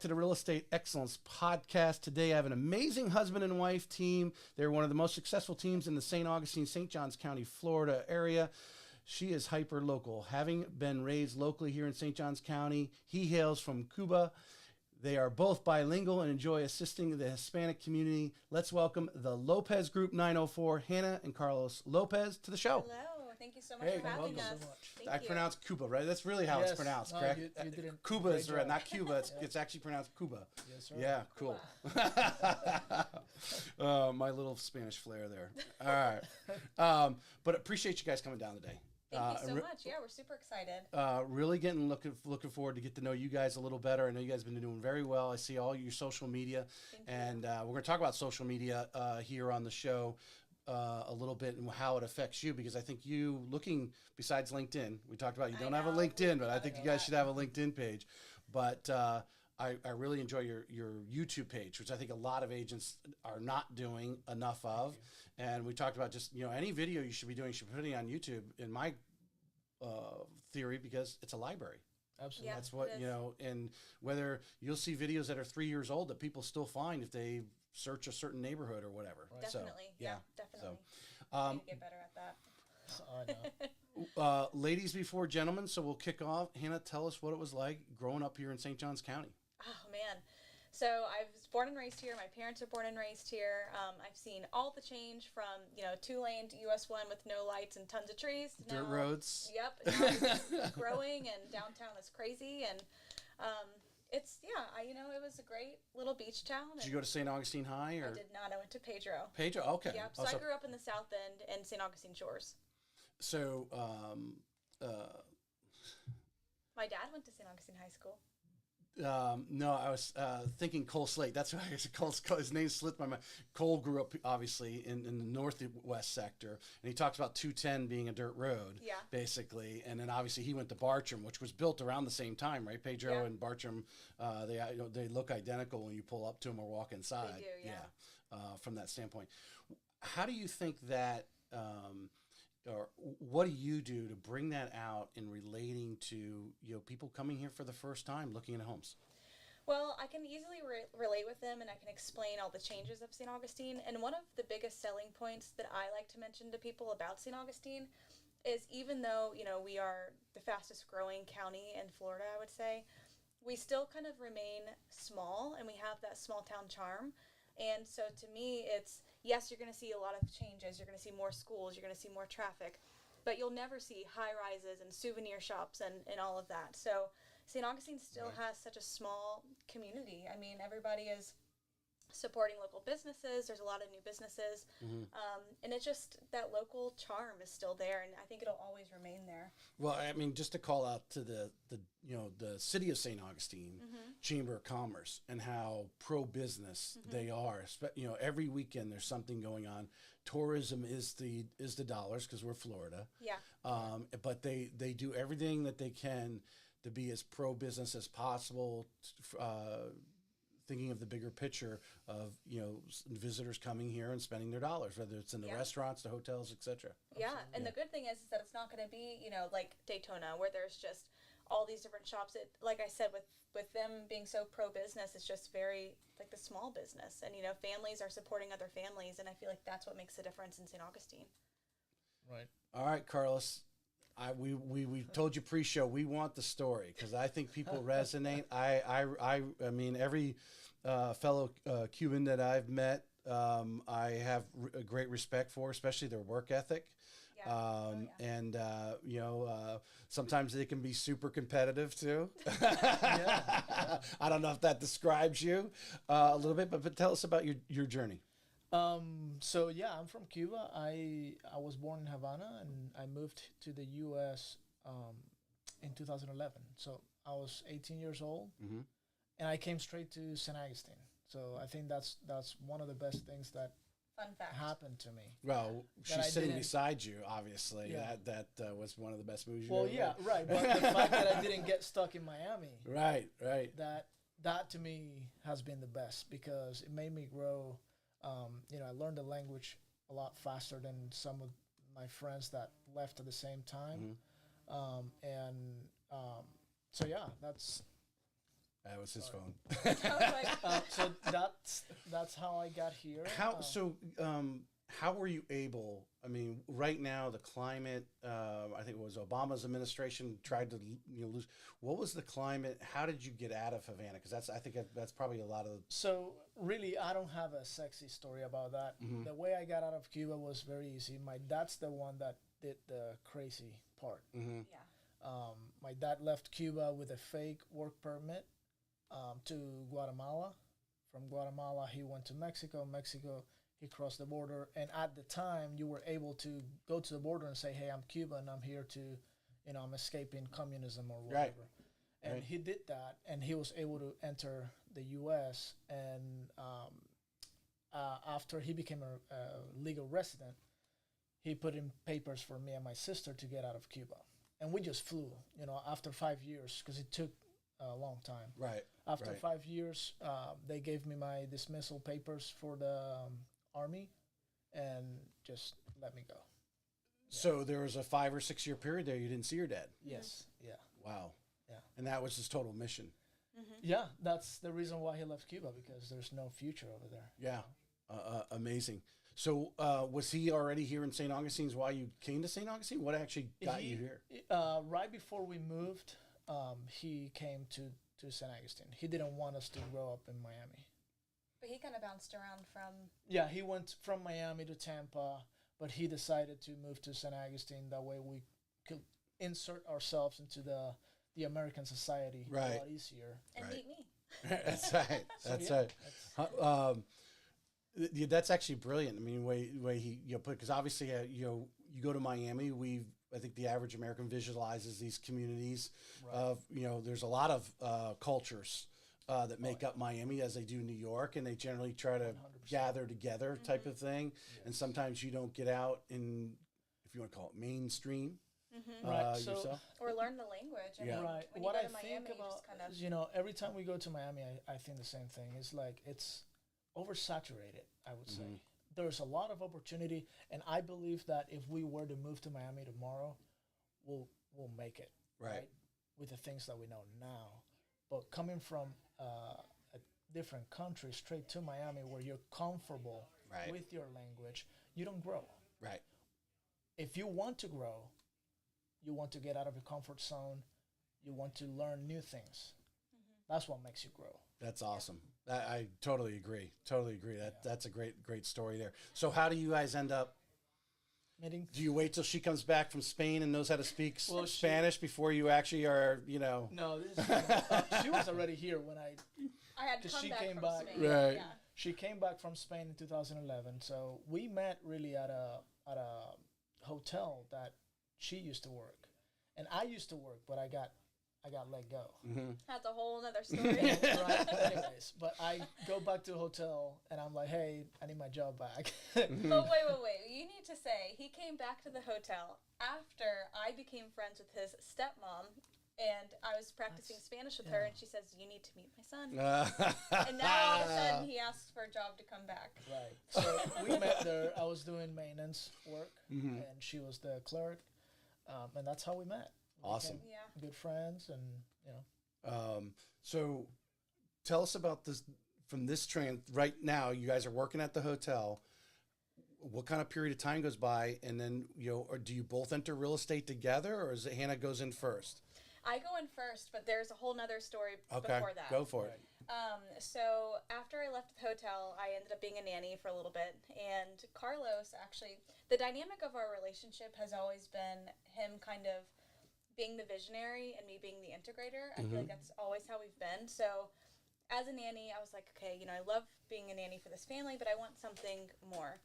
To the Real Estate Excellence Podcast. Today I have an amazing husband and wife team. They're one of the most successful teams in the St. Augustine, St. Johns County, Florida area. She is hyper local. Having been raised locally here in St. Johns County, he hails from Cuba. They are both bilingual and enjoy assisting the Hispanic community. Let's welcome the Lopez Group 904, Hannah and Carlos Lopez, to the show. Hello. Thank you so much for having us. So much. Thank I you. pronounced Cuba, right? That's really how it's pronounced, correct? You did Cuba is right, job. not Cuba. It's actually pronounced Cuba. Yes, sir. Yeah, cool. My little Spanish flair there. All right. But appreciate you guys coming down today. Thank you so much. Yeah, we're super excited. Really looking forward to get to know you guys a little better. I know you guys have been doing very well. I see all your social media, and we're going to talk about social media here on the show a little bit and how it affects you, because I think you, looking besides LinkedIn, we talked about you don't have a LinkedIn, but I think you guys should have a LinkedIn page. But I really enjoy your YouTube page, which I think a lot of agents are not doing enough of. And we talked about just, any video you should be doing, you should be putting on YouTube, in my theory, because it's a library. Absolutely. Yeah, That's what, and whether you'll see videos that are 3 years old that people still find if they search a certain neighborhood or whatever. Right. Definitely. So, yeah, definitely. So, need to get better at that. I know. Ladies before gentlemen, so we'll kick off. Hannah, tell us what it was like growing up here in St. Johns County. Oh, man. So I was born and raised here. My parents are born and raised here. I've seen all the change from, 2-lane to US 1 with no lights and tons of trees. Dirt roads. Yep. It's growing, and downtown is crazy. And it was a great little beach town. Did you go to St. Augustine High? Or? I did not. I went to Pedro. Pedro, okay. Yep. So I grew up in the South End and St. Augustine Shores. So, my dad went to St. Augustine High School. No, I was thinking Cole Slate. That's why his name slipped my mind. Cole grew up, obviously, in the northwest sector, and he talks about 210 being a dirt road, basically. And then, obviously, he went to Bartram, which was built around the same time, right? Pedro and Bartram, they look identical when you pull up to them or walk inside. They do, from that standpoint. How do you think that... or what do you do to bring that out in relating to people coming here for the first time, looking at homes? Well, I can easily relate with them, and I can explain all the changes of St. Augustine. And one of the biggest selling points that I like to mention to people about St. Augustine is, even though we are the fastest growing county in Florida, I would say, we still kind of remain small, and we have that small town charm. And so to me, it's, yes, you're going to see a lot of changes. You're going to see more schools. You're going to see more traffic. But you'll never see high rises and souvenir shops and all of that. So St. Augustine still has such a small community. I mean, everybody is supporting local businesses. There's a lot of new businesses. And it's just that local charm is still there. And I think it'll always remain there. Well, I mean, just to call out to the city of St. Augustine Chamber of Commerce and how pro-business they are. Every weekend there's something going on. Tourism is the dollars, because we're Florida. Yeah. But they do everything that they can to be as pro-business as possible, thinking of the bigger picture of, visitors coming here and spending their dollars, whether it's in the restaurants, the hotels, etc. Yeah, and the good thing is that it's not going to be, like Daytona, where there's just all these different shops. Like I said, with them being so pro-business, it's just very, like, the small business. And, families are supporting other families, and I feel like that's what makes a difference in St. Augustine. Right. All right, Carlos. We told you pre-show we want the story, because I think people resonate. I mean, every fellow Cuban that I've met, I have a great respect for, especially their work ethic. And sometimes they can be super competitive too. I don't know if that describes you a little bit, but tell us about your journey. So yeah, I'm from Cuba. I was born in Havana, and I moved to the U.S. In 2011. So I was 18 years old, and I came straight to St. Augustine. So I think that's one of the best things that Fun fact. happened to me. Well, she's sitting beside you, obviously. Yeah. That was one of the best movies you ever made. Right. But the fact that I didn't get stuck in Miami. Right. That to me has been the best, because it made me grow. I learned the language a lot faster than some of my friends that left at the same time. So yeah, that's That was his phone. I was like, So that's how I got here. How were you able? I mean, right now the climate. I think it was Obama's administration tried to lose. What was the climate? How did you get out of Havana? Because I think that's probably a lot of. So really, I don't have a sexy story about that. Mm-hmm. The way I got out of Cuba was very easy. My dad's the one that did the crazy part. Mm-hmm. yeah. My dad left Cuba with a fake work permit to Guatemala. From Guatemala, he went to Mexico. Mexico, he crossed the border. And at the time, you were able to go to the border and say, hey, I'm Cuban. I'm here to, I'm escaping communism or whatever. Right. And Right. he did that, and he was able to enter the U.S. And after he became a legal resident, he put in papers for me and my sister to get out of Cuba. And we just flew, after 5 years, because it took a long time. Right. After right. 5 years, they gave me my dismissal papers for the Army and just let me go. So there was a 5 or 6 year period there you didn't see your dad. Yes, yeah. Wow. Yeah. And that was his total mission. Yeah, that's the reason why he left Cuba, because there's no future over there. Yeah. Amazing. So was he already here in St. Augustine's while you came to St. Augustine? What actually got you here? Right before we moved, he came to St. Augustine. He didn't want us to grow up in Miami. But he kind of bounced around from. Yeah, he went from Miami to Tampa, but he decided to move to St. Augustine. That way we could insert ourselves into the American society a lot easier. And Right. meet me. That's right. That's right. That's actually brilliant. I mean, way he put, because obviously you go to Miami. I think the average American visualizes these communities of there's a lot of cultures that make up Miami, as they do New York, and they generally try to 100%. gather together type of thing. Yes. And sometimes you don't get out in, if you want to call it mainstream. Yourself. Or learn the language. I mean, right. when What you I go to Miami, think about, you just kind of. every time we go to Miami, I think the same thing. It's like it's oversaturated, I would say. There's a lot of opportunity, and I believe that if we were to move to Miami tomorrow, we'll make it, right? With the things that we know now. But coming from a different country straight to Miami where you're comfortable with your language, you don't grow. Right. If you want to grow, you want to get out of your comfort zone, you want to learn new things. That's what makes you grow. That's awesome. I totally agree. That's a great story there. So how do you guys end up meeting? Do you wait till she comes back from Spain and knows how to speak Spanish before you actually are, No, she was already here when I had come she back came from back. Spain. Right. Yeah. She came back from Spain in 2011. So we met really at a hotel that she used to work, and I used to work, but I got let go. That's a whole other story. Right. Anyways, but I go back to the hotel and I'm like, hey, I need my job back. But wait. You need to say he came back to the hotel after I became friends with his stepmom, and I was practicing Spanish with her, and she says, you need to meet my son. And now all of a sudden he asks for a job to come back. Right. So we met there. I was doing maintenance work, and she was the clerk, and that's how we met. Awesome. Yeah. Good friends, and so tell us about this from this train right now. You guys are working at the hotel. What kind of period of time goes by, and then or do you both enter real estate together, or is it Hannah goes in first? I go in first, but there's a whole nother story Okay, before that. go for it. So after I left the hotel, I ended up being a nanny for a little bit, and Carlos actually, the dynamic of our relationship has always been him kind of being the visionary and me being the integrator. I feel like that's always how we've been. So as a nanny, I was like, okay, I love being a nanny for this family, but I want something more.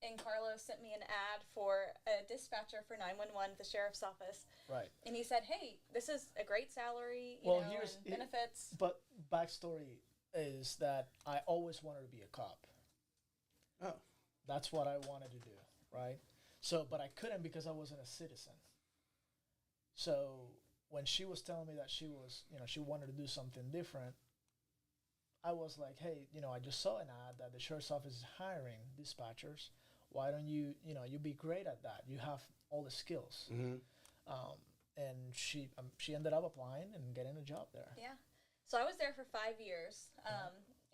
And Carlos sent me an ad for a dispatcher for 911 at the sheriff's office. right. And he said, hey, this is a great salary, Here's and benefits. But backstory is that I always wanted to be a cop. Oh, That's what I wanted to do, right? So, but I couldn't because I wasn't a citizen. So when she was telling me that she was, she wanted to do something different, I was like, hey, I just saw an ad that the sheriff's office is hiring dispatchers. Why don't you, you'd be great at that. You have all the skills. mm-hmm. And she ended up applying and getting a job there. Yeah. So I was there for 5 years,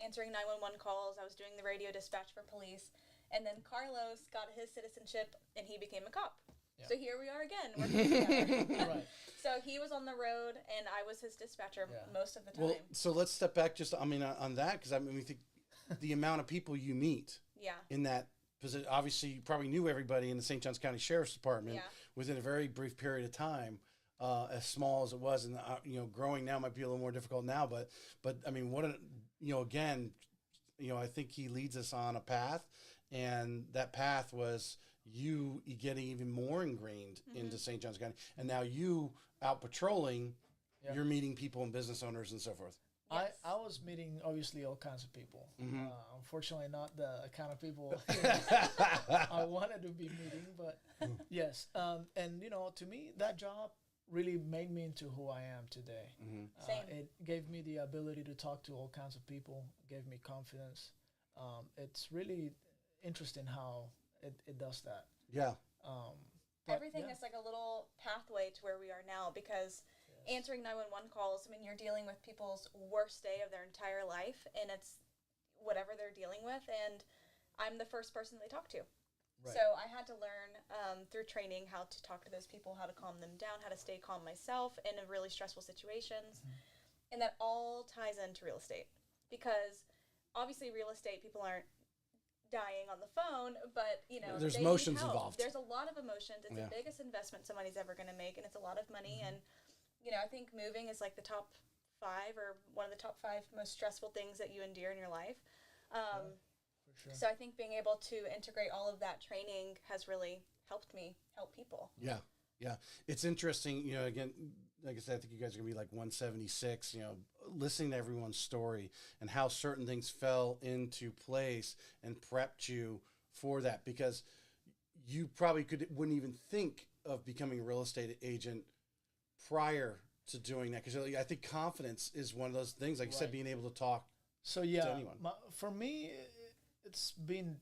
answering 911 calls. I was doing the radio dispatch for police. And then Carlos got his citizenship, and he became a cop. Yeah. So here we are again, working together. Right. So he was on the road, and I was his dispatcher most of the time. Well, so let's step back just, on that, because we think the amount of people you meet in that position. Obviously, you probably knew everybody in the St. Johns County Sheriff's Department within a very brief period of time, as small as it was. And, growing now might be a little more difficult now. But again, I think he leads us on a path. And that path was you getting even more ingrained into St. Johns County. And now you out patrolling, you're meeting people and business owners and so forth. Yes. I was meeting, obviously, all kinds of people. Unfortunately, not the kind of people I wanted to be meeting. But yes. And, to me, that job really made me into who I am today. Same. It gave me the ability to talk to all kinds of people, gave me confidence. It's really interesting how it does that. Yeah. Everything is like a little pathway to where we are now, because answering 911 calls, you're dealing with people's worst day of their entire life, and it's whatever they're dealing with, and I'm the first person they talk to. Right. So I had to learn through training how to talk to those people, how to calm them down, how to stay calm myself in really stressful situations. And that all ties into real estate, because obviously real estate, people aren't dying on the phone, but there's emotions involved. There's a lot of emotions. It's the biggest investment somebody's ever going to make, and it's a lot of money. And I think moving is like the top 5 or one of the top 5 most stressful things that you endure in your life. For sure. So I think being able to integrate all of that training has really helped me help people. Yeah. It's interesting, again, like I said, I think you guys are going to be like 176, listening to everyone's story and how certain things fell into place and prepped you for that, because you probably wouldn't even think of becoming a real estate agent prior to doing that. Because I think confidence is one of those things, like you said, being able to talk to anyone. For me, it's been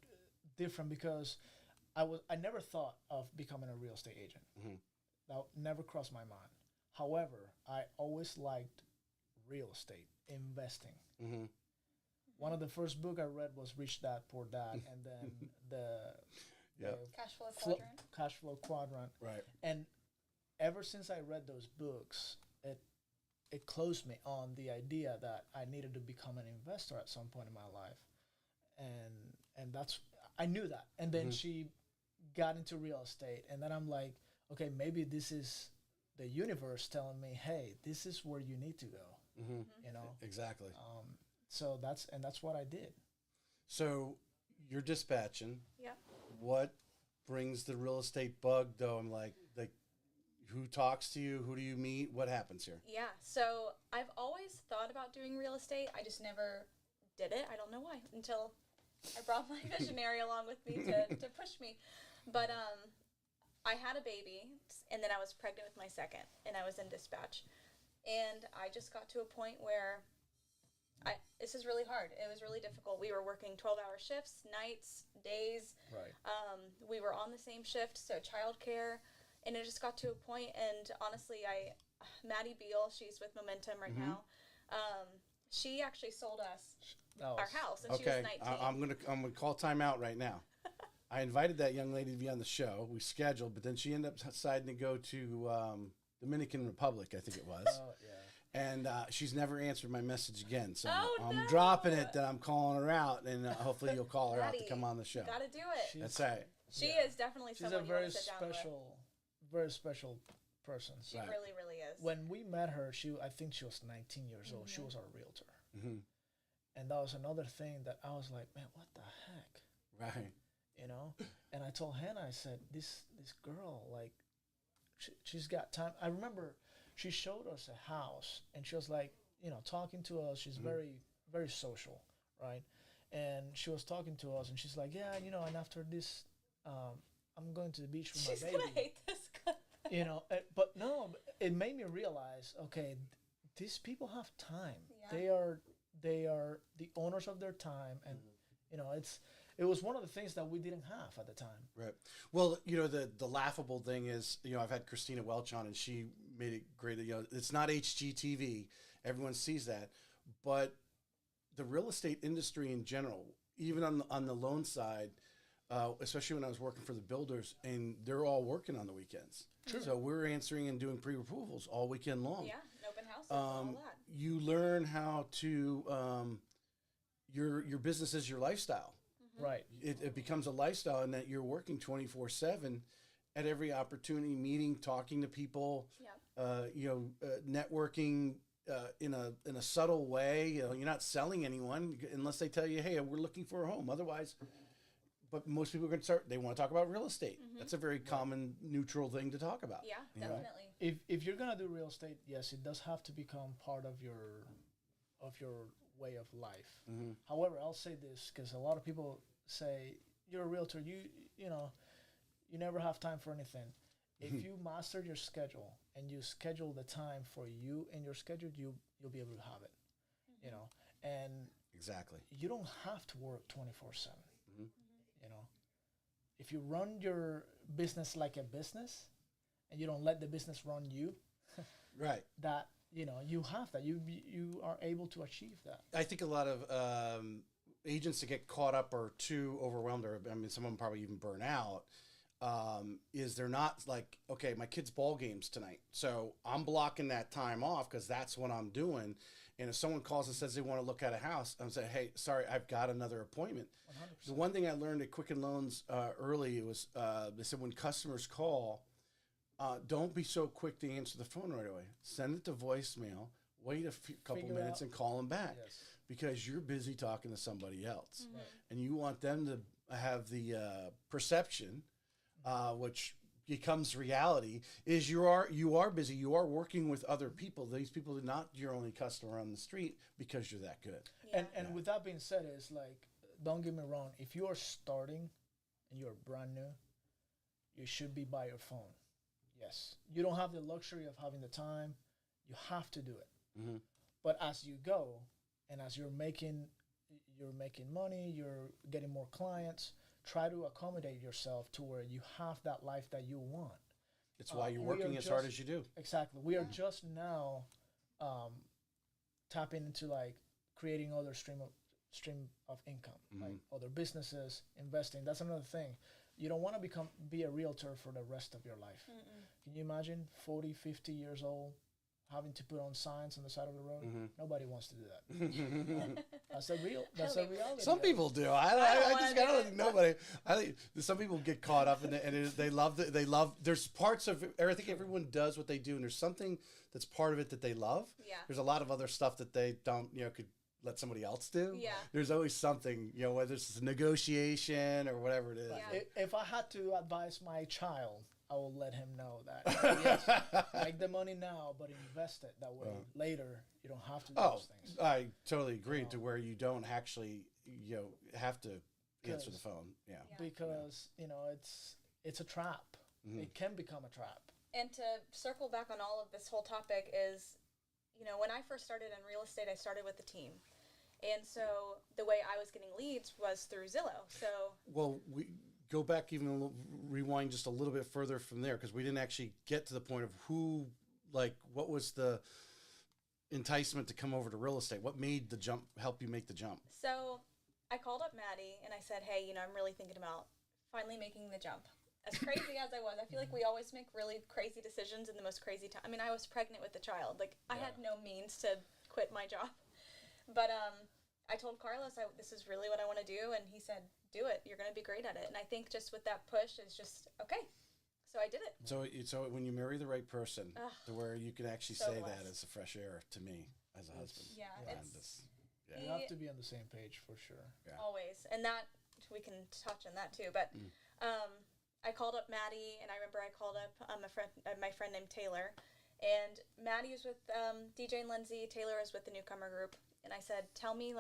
different because I never thought of becoming a real estate agent. That never crossed my mind. However, I always liked real estate, investing. One of the first book I read was Rich Dad, Poor Dad, and then the Cash Flow Quadrant. Right. And ever since I read those books, it closed me on the idea that I needed to become an investor at some point in my life. And that's, I knew that. And then she got into real estate, and then I'm like, okay, maybe this is the universe telling me, hey, this is where you need to go. Exactly. So that's what I did. So you're dispatching. Yeah. What brings the real estate bug, though? I'm like who talks to you? Who do you meet? What happens here? Yeah. So I've always thought about doing real estate. I just never did it. I don't know why, until I brought my visionary along with me to push me. But I had a baby, and then I was pregnant with my second, and I was in dispatch. And I just got to a point where this is really hard. It was really difficult. We were working 12-hour shifts, nights, days. Right. We were on the same shift, so childcare. And it just got to a point, and honestly, Maddie Beal, she's with Momentum right now. She actually sold us our house, and she was 19. I'm gonna call time out right now. I invited that young lady to be on the show. We scheduled, but then she ended up deciding to go to Dominican Republic, I think it was. Oh, yeah. And she's never answered my message again. So I'm dropping it that I'm calling her out, and hopefully you'll call her out to come on the show. Gotta do it. That's right. She is definitely someone you want to sit down with. She's a very special person. She really, really is. When we met her, I think she was 19 years old. She was our realtor. And that was another thing that I was like, man, what the heck? Right. And I told Hannah, I said, this girl, like, she's got time. I remember she showed us a house, and she was like, talking to us. She's very, very social, right? And she was talking to us, and she's like, yeah, and after this, I'm going to the beach with my baby. She's gonna hate this. But no, it made me realize, okay, these people have time. Yeah. They are the owners of their time, and it was one of the things that we didn't have at the time. Right. Well, the laughable thing is, I've had Christina Welch on, and she made it great. It's not HGTV, Everyone sees that. But the real estate industry in general, even on the loan side, especially when I was working for the builders, and they're all working on the weekends. True. So we're answering and doing pre-approvals all weekend long. Yeah, open houses and all that. You learn how to your business is your lifestyle. Right. It becomes a lifestyle, in that you're working 24/7 at every opportunity, meeting, talking to people, networking in a subtle way. You're not selling anyone unless they tell you, hey, we're looking for a home. Otherwise, but most people are going to they want to talk about real estate. That's a very common neutral thing to talk about. Yeah, definitely. If you're gonna do real estate, yes, it does have to become part of your way of life. However, I'll say this, because a lot of people say you're a realtor, you never have time for anything. If you master your schedule and you schedule the time for you in your schedule, you'll be able to have it. And Exactly. you don't have to work 24/7. If you run your business like a business and you don't let the business run you, Right. that you have that, you are able to achieve that. I think a lot of agents that get caught up or too overwhelmed, or I mean, some of them probably even burn out, is they're not like, okay, my kid's ball game's tonight, so I'm blocking that time off because that's what I'm doing. And if someone calls and says they want to look at a house, I'm saying, hey, sorry, I've got another appointment. 100%. The one thing I learned at Quicken Loans early was they said when customers call, don't be so quick to answer the phone right away. Send it to voicemail. Wait a couple Figure minutes out. and call them back, Yes. because you're busy talking to somebody else, and you want them to have the perception, which becomes reality, is you are busy. You are working with other people. These people are not your only customer on the street because you're that good. Yeah. And with that being said, it's like, don't get me wrong, if you are starting and you're brand new, you should be by your phone. Yes. You don't have the luxury of having the time. You have to do it. But as you go, and as you're making money, you're getting more clients, try to accommodate yourself to where you have that life that you want. It's why you're we working are as hard just- as you do. Exactly. We are just now tapping into like creating other stream of income, like other businesses, investing. That's another thing. You don't want to be a realtor for the rest of your life. Can you imagine 40, 50 years old having to put on signs on the side of the road? Nobody wants to do that. That's a reality. Some people do. I don't think nobody. I think some people get caught up in it, and they love. There's parts of it. I think everyone does what they do, and there's something that's part of it that they love. Yeah. There's a lot of other stuff that they don't. Could let somebody else do. Yeah. There's always something. Whether it's a negotiation or whatever it is. Yeah. If I had to advise my child, I will let him know that, yes, make the money now, but invest it. That way later you don't have to do those things. I totally agree, to where you don't actually have to answer the phone. Yeah. Because it's a trap. It can become a trap. And to circle back on all of this whole topic is, when I first started in real estate, I started with a team. And so the way I was getting leads was through Zillow. So well, we go back rewind just a little bit further from there, because we didn't actually get to the point of what was the enticement to come over to real estate? What made the jump, help you make the jump? So I called up Maddie and I said, hey, I'm really thinking about finally making the jump. As crazy as I was, I feel like we always make really crazy decisions in the most crazy time. I mean, I was pregnant with a child. I had no means to quit my job. But I told Carlos, this is really what I want to do. And he said, do it. You're going to be great at it. And I think just with that push, it's just, okay. So I did it. So when you marry the right person, to where you can actually so say blessed. that as a fresh air to me as a husband. Yeah, You have to be on the same page for sure. Yeah. Always. And that, we can touch on that too. But I called up Maddie, and I remember I called up my friend named Taylor. And Maddie is with DJ and Lindsay. Taylor is with the Newcomer Group. And I said, tell me,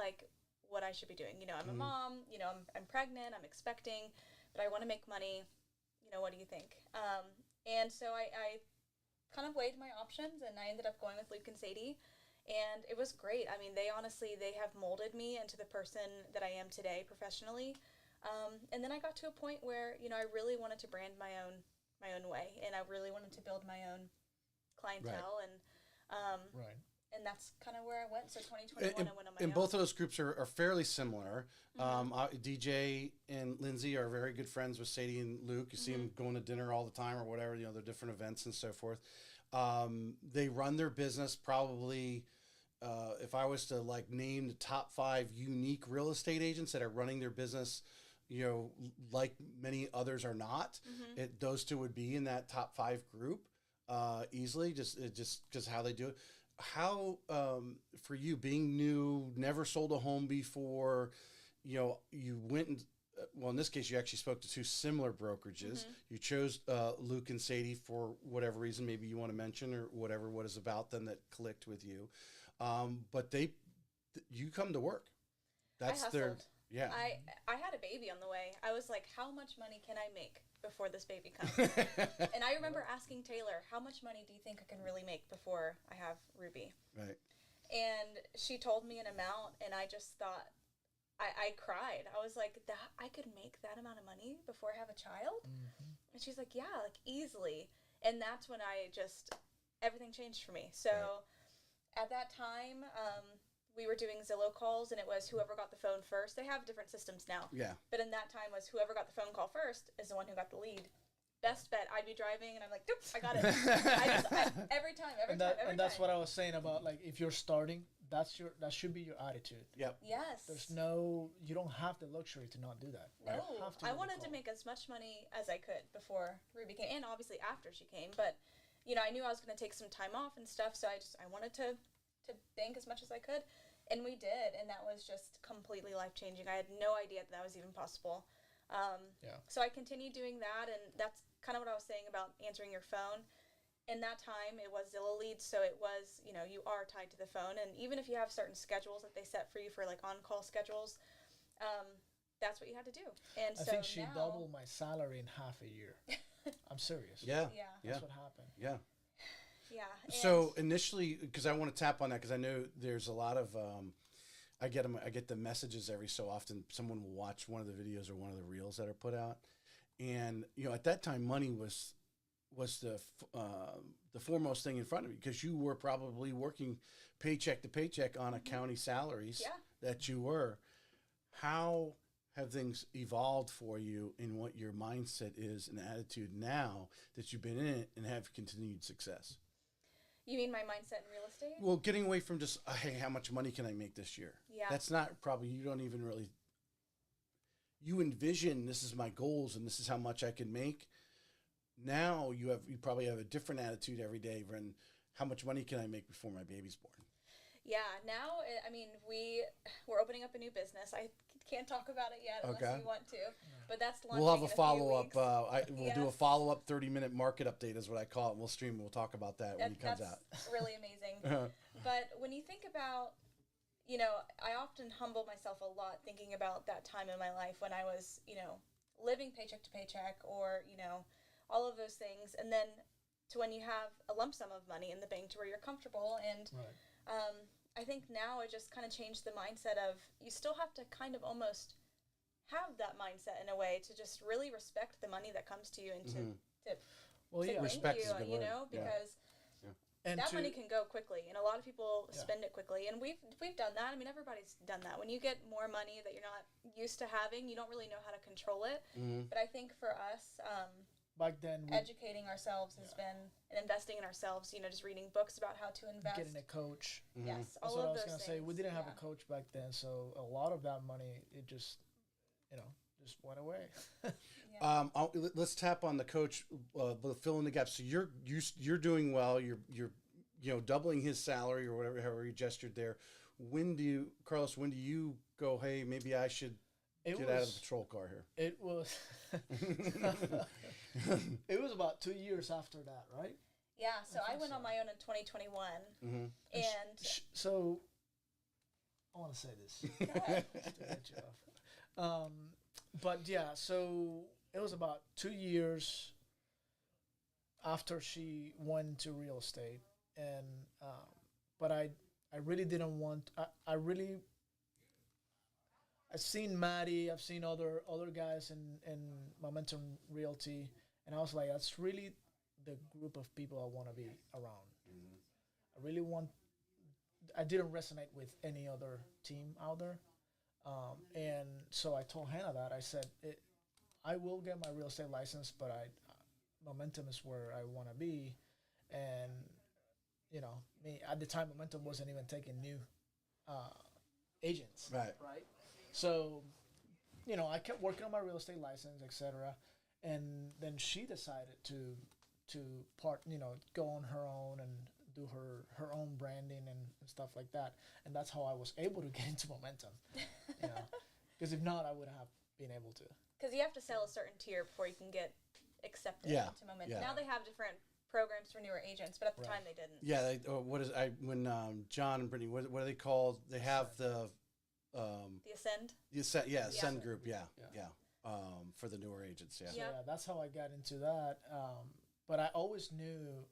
what I should be doing. I'm a mom. I'm pregnant. I'm expecting. But I want to make money. What do you think? And so I kind of weighed my options, and I ended up going with Luke and Sadie. And it was great. I mean, they have molded me into the person that I am today professionally. And then I got to a point where, I really wanted to brand my own way, and I really wanted to build my own clientele. Right. And right. and that's kind of where I went. So 2021, I went on my and own. both of those groups are fairly similar. DJ and Lindsay are very good friends with Sadie and Luke. You see them going to dinner all the time or whatever, you know, their different events and so forth. They run their business probably, if I was to like name the top 5 unique real estate agents that are running their business, you know, like many others are not, those two would be in that top 5 group easily, just because how they do it. How, for you being new, never sold a home before, you know, you went and, well, in this case, you actually spoke to 2 similar brokerages. You chose Luke and Sadie for whatever reason, maybe you want to mention or whatever, what is about them that clicked with you. But you come to work. That's their, yeah. I had a baby on the way. I was like, how much money can I make before this baby comes? And I remember asking Taylor, how much money do you think I can really make before I have Ruby? Right. And she told me an amount, and I just thought, I cried. I was like, that I could make that amount of money before I have a child? And she's like, yeah, like easily. And that's when everything changed for me. So at that time, we were doing Zillow calls, and it was whoever got the phone first. They have different systems now. Yeah. But in that time was whoever got the phone call first is the one who got the lead. Best bet. I'd be driving, and I'm like, doop, I got it. Every time. And that's what I was saying about, like, if you're starting, that should be your attitude. Yep. Yes. You don't have the luxury to not do that. No. I wanted to make as much money as I could before Ruby came, and obviously after she came. But, you know, I knew I was going to take some time off and stuff, so I wanted to bank as much as I could. And we did, and that was just completely life-changing. I had no idea that was even possible. So I continued doing that, and that's kind of what I was saying about answering your phone. In that time, it was Zillow leads, so it was, you know, you are tied to the phone. And even if you have certain schedules that they set for you for, like, on-call schedules, that's what you had to do. And I think she doubled my salary in half a year. I'm serious. Yeah. That's what happened. Yeah. Yeah. So initially, because I want to tap on that, because I know there's a lot of, I get the messages every so often. Someone will watch one of the videos or one of the reels that are put out, and you know, at that time, money was the foremost thing in front of you, because you were probably working paycheck to paycheck on a county salaries that you were. How have things evolved for you in what your mindset is and attitude now that you've been in it and have continued success? You mean my mindset in real estate? Well, getting away from just, hey, how much money can I make this year? Yeah. That's not probably, you don't even really, you envision this is my goals and this is how much I can make. Now you probably have a different attitude every day than how much money can I make before my baby's born? Yeah, now, I mean, we're opening up a new business. I can't talk about it yet unless you want to, but that's launching. We'll have a in follow-up. We'll do a follow-up 30-minute market update is what I call it. We'll stream and we'll talk about that when he comes out. That's really amazing. But when you think about, you know, I often humble myself a lot thinking about that time in my life when I was, you know, living paycheck to paycheck or, you know, all of those things. And then to when you have a lump sum of money in the bank to where you're comfortable. And I think now it just kind of changed the mindset of you still have to kind of almost have that mindset in a way to just really respect the money that comes to you and to respect thank you, you know, because and that money can go quickly, and a lot of people spend it quickly, and we've done that. I mean, everybody's done that. When you get more money that you're not used to having, you don't really know how to control it. But I think for us, back then, educating ourselves has been, and investing in ourselves, you know, just reading books about how to invest. Getting a coach. Yes, That's all what of I was those going to say. We didn't have a coach back then, so a lot of that money, it just, you know, just went away. Let's tap on the coach, fill in the gaps. So you're doing well. You're you know, doubling his salary or whatever, however you gestured there. Carlos, when do you go, hey, maybe I should get out of the patrol car here? It was it was about 2 years after that, right? Yeah, so I went on my own in 2021. And so I want to say this. To get you off. But yeah, so it was about 2 years after she went to real estate, and but I really didn't want. I've seen Maddie, I've seen other guys in Momentum Realty, and I was like, that's really the group of people I want to be around. I really want I didn't resonate with any other team out there. And so I told Hannah that I said, I will get my real estate license, but Momentum is where I want to be. And, me at the time, Momentum wasn't even taking new agents. Right. Right. So, I kept working on my real estate license, etc. And then she decided to go on her own and do her own branding and stuff like that. And that's how I was able to get into Momentum. Because if not, I would have been able to. Because you have to sell a certain tier before you can get accepted into Momentum. Yeah. Now they have different programs for newer agents, but at the time they didn't. Yeah. When John and Brittany, what are they called? They have the Ascend. The Ascend, Ascend Group. Yeah. For the newer agents. Yeah. So, that's how I got into that. But I always knew.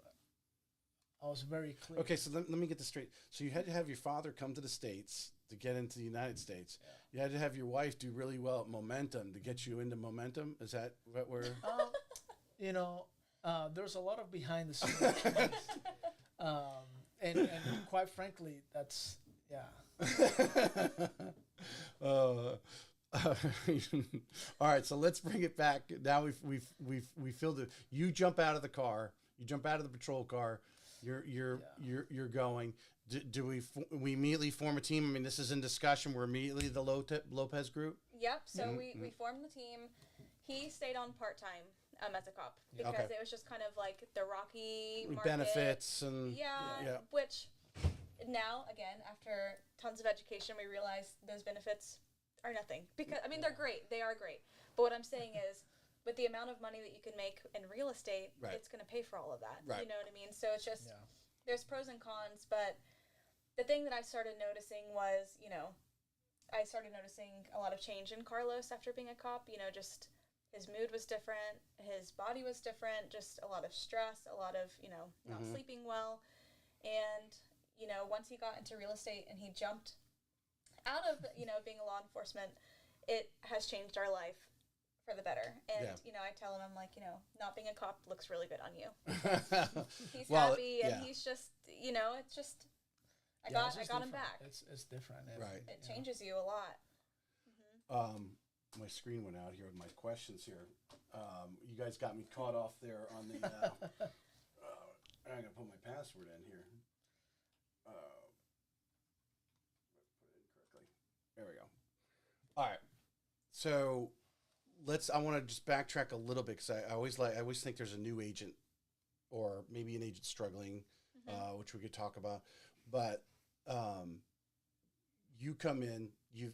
I was very clear. Okay, so let me get this straight. So you had to have your father come to the States to get into the United States. Yeah. You had to have your wife do really well at Momentum to get you into Momentum. Is that what we're? There's a lot of behind the scenes, and quite frankly, that's All right, so let's bring it back. Now we filled it. You jump out of the car. You jump out of the patrol car. You're going. Do we immediately form a team? I mean, this is in discussion. We're immediately the Lopez Group. Yep. So we formed the team. He stayed on part-time as a cop because it was just kind of like the rocky market. Benefits and which now again after tons of education we realize those benefits are nothing because I mean they're great. They are great. But what I'm saying is with the amount of money that you can make in real estate, it's going to pay for all of that. Right. You know what I mean? So it's just there's pros and cons, but the thing that I started noticing was, I started noticing a lot of change in Carlos after being a cop. Just his mood was different, his body was different, just a lot of stress, a lot of, not sleeping well. And, once he got into real estate and he jumped out of, being a law enforcement, it has changed our life for the better. And, I tell him, I'm like, not being a cop looks really good on you. He's happy and he's just, it's just, I got him back. It's different. Right. It changes you a lot. My screen went out here with my questions here. You guys got me caught off there on the, I'm going to put my password in here. Put it in correctly. There we go. All right. So I want to just backtrack a little bit because I always think there's a new agent or maybe an agent struggling, which we could talk about. But you come in, you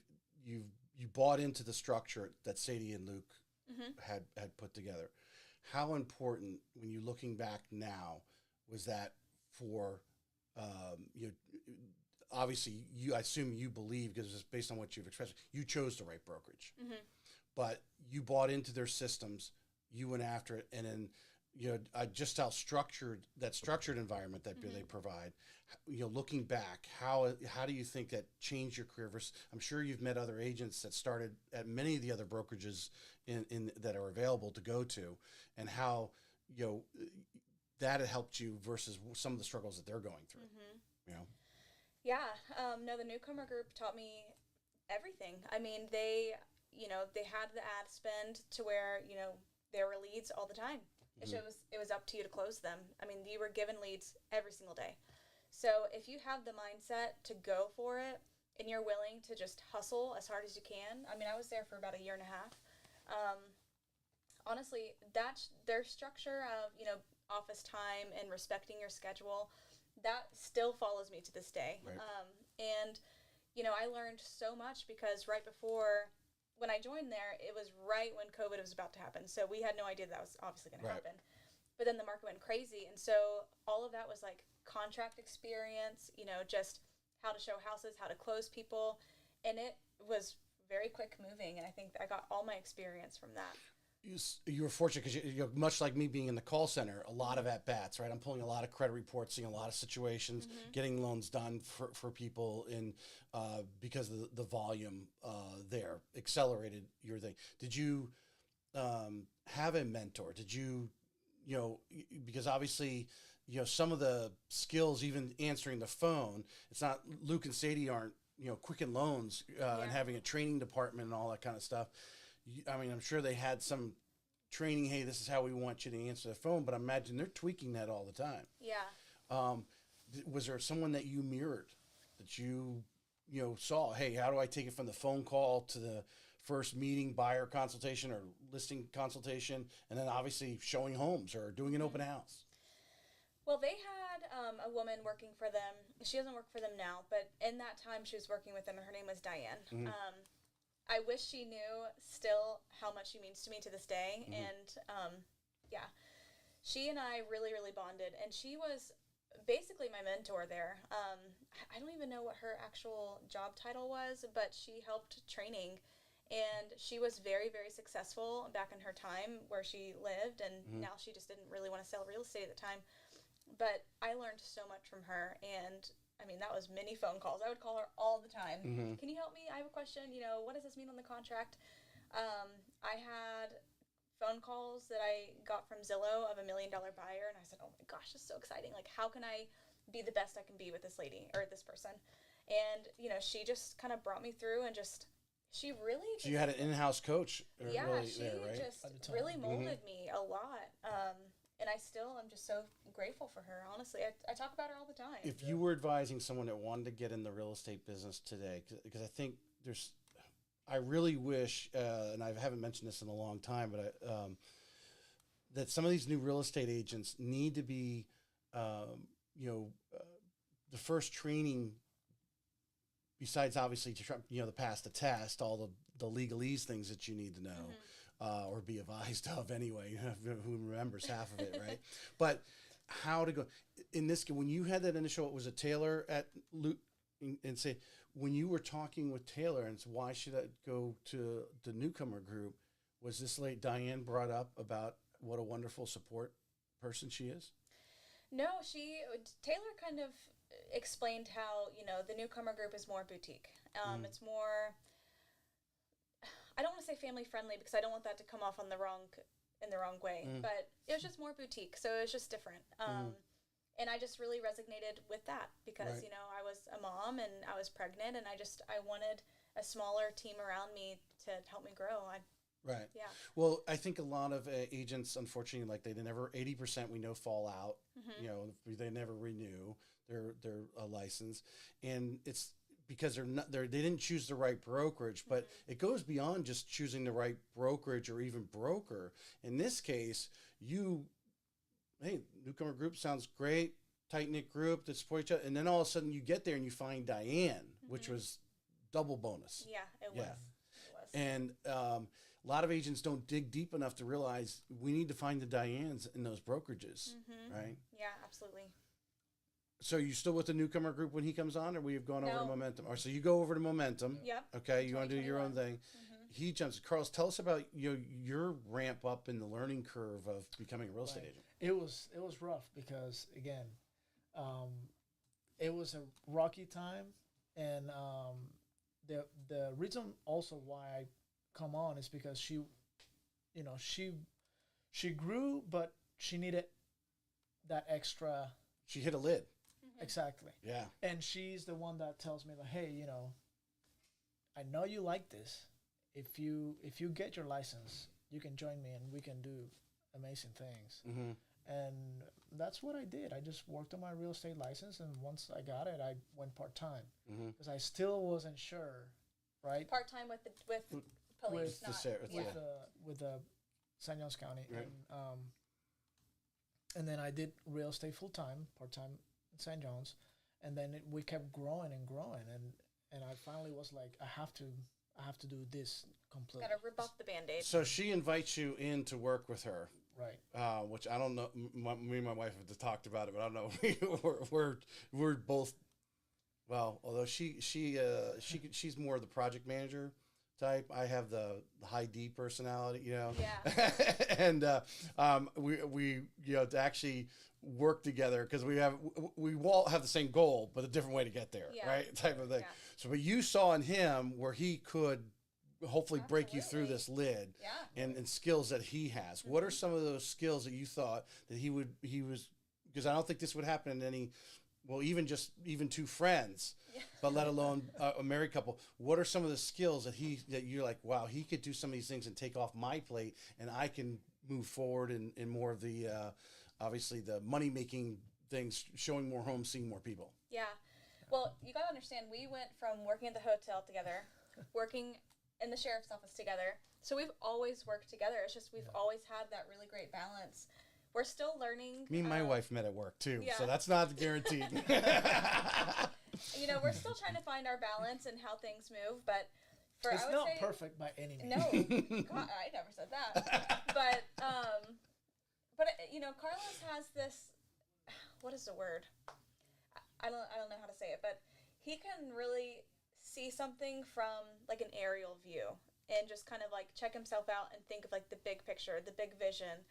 bought into the structure that Sadie and Luke had put together. How important, when you're looking back now, was that for obviously I assume you believe, because it's based on what you've expressed, you chose the right brokerage, but you bought into their systems, you went after it, and then just how structured environment that they provide. Looking back, how do you think that changed your career? Versus, I'm sure you've met other agents that started at many of the other brokerages in that are available to go to, and how that had helped you versus some of the struggles that they're going through. No, the newcomer group taught me everything. I mean, they had the ad spend to where there were leads all the time. It was up to you to close them. I mean, you were given leads every single day. So if you have the mindset to go for it and you're willing to just hustle as hard as you can, I mean, I was there for about a year and a half. Honestly, that's their structure of, office time and respecting your schedule, that still follows me to this day. Right. And, I learned so much because right before when I joined there, it was right when COVID was about to happen. So we had no idea that was obviously going to happen. But then the market went crazy. And so all of that was like contract experience, just how to show houses, how to close people. And it was very quick moving. And I think I got all my experience from that. You were fortunate because you're much like me being in the call center, a lot of at-bats, right? I'm pulling a lot of credit reports, seeing a lot of situations, getting loans done for people because of the volume there accelerated your thing. Did you have a mentor? Did you, because obviously some of the skills, even answering the phone. It's not Luke and Sadie aren't, Quicken Loans and having a training department and all that kind of stuff. I mean, I'm sure they had some training. Hey, this is how we want you to answer the phone. But I imagine they're tweaking that all the time. Yeah. Was there someone that you mirrored that you saw? Hey, how do I take it from the phone call to the first meeting, buyer consultation or listing consultation, and then obviously showing homes or doing an open house? Well, they had a woman working for them. She doesn't work for them now, but in that time she was working with them, and her name was Diane. Mm-hmm. I wish she knew still how much she means to me to this day. Mm-hmm. And she and I really, really bonded, and she was basically my mentor there. I don't even know what her actual job title was, but she helped training, and she was very, very successful back in her time where she lived, and now she just didn't really want to sell real estate at the time. But I learned so much from her, and I mean, that was many phone calls. I would call her all the time. Mm-hmm. Can you help me? I have a question. What does this mean on the contract? I had phone calls that I got from Zillow of $1 million buyer, and I said, oh my gosh, this is so exciting. Like, how can I be the best I can be with this lady or this person? And, she just kind of brought me through, and she really just, So you had an in-house coach yeah, really she there, right? just really molded me a lot. And I still am just so grateful for her, honestly. I talk about her all the time. If you were advising someone that wanted to get in the real estate business today, because I think I really wish, and I haven't mentioned this in a long time, but that some of these new real estate agents need to be, the first training, besides obviously to pass the test, all the legalese things that you need to know. Or be advised of anyway, who remembers half of it, right? But how to go in this, when you had that initial, it was a Taylor at Luke, and say, when you were talking with Taylor and said, why should I go to the newcomer group? Was this late Diane brought up about what a wonderful support person she is? No, Taylor kind of explained how, the newcomer group is more boutique. It's more, I don't want to say family friendly because I don't want that to come off in the wrong way, but it was just more boutique, so it was just different. And I just really resonated with that because, I was a mom and I was pregnant, and I wanted a smaller team around me to help me grow. Right. Yeah. Well, I think a lot of agents, unfortunately, like they never 80% we know fall out. They never renew their license, and it's because they didn't choose the right brokerage. But it goes beyond just choosing the right brokerage or even broker. In this case, newcomer group sounds great, tight knit group that support each other, and then all of a sudden you get there and you find Diane, which was double bonus. Yeah, it was. And a lot of agents don't dig deep enough to realize we need to find the Dianes in those brokerages, right? Yeah, absolutely. So you still with the newcomer group when he comes on, or we have gone over to Momentum? Or so you go over to Momentum. Yep. Okay, you want to do your own thing. He jumps. Carlos, tell us about your ramp up in the learning curve of becoming a real estate agent. It was rough because again, it was a rocky time, and the reason also why I come on is because she grew, but she needed that extra. She hit a lid. Exactly. Yeah. And she's the one that tells me, like, hey, I know you like this. If you get your license, you can join me and we can do amazing things. And that's what I did. I just worked on my real estate license, and once I got it, I went part-time because I still wasn't sure, right? Part-time with police, with the St. John's County. Right. And then I did real estate full-time, part-time in St. John's, and then we kept growing and growing, and I finally was like, I have to do this completely. Gotta rip off the Band-Aid. So she invites you in to work with her. Right. Which I don't know. Me and my wife have talked about it, but I don't know. we're both. Well, although she's more the project manager type. I have the high D personality, Yeah. And we to actually work together because we all have the same goal, but a different way to get there, right? Type of thing. Yeah. So, but you saw in him where he could hopefully break you through this lid, and skills that he has. What are some of those skills that you thought that he was because I don't think this would happen in any, well, even two friends, but let alone a married couple. What are some of the skills that you're like, wow, he could do some of these things and take off my plate, and I can move forward in more of the, obviously the money making things, showing more homes, seeing more people. Yeah. Well, you got to understand, we went from working at the hotel together, working in the sheriff's office together. So we've always worked together. It's just we've always had that really great balance. We're still learning. Me and my wife met at work too, so that's not guaranteed. You know, we're still trying to find our balance and how things move, but it's not perfect by any means. No, God, I never said that. But you know, Carlos has this. What is the word? I don't know how to say it, but he can really see something from like an aerial view and just kind of like check himself out and think of like the big picture, the big vision.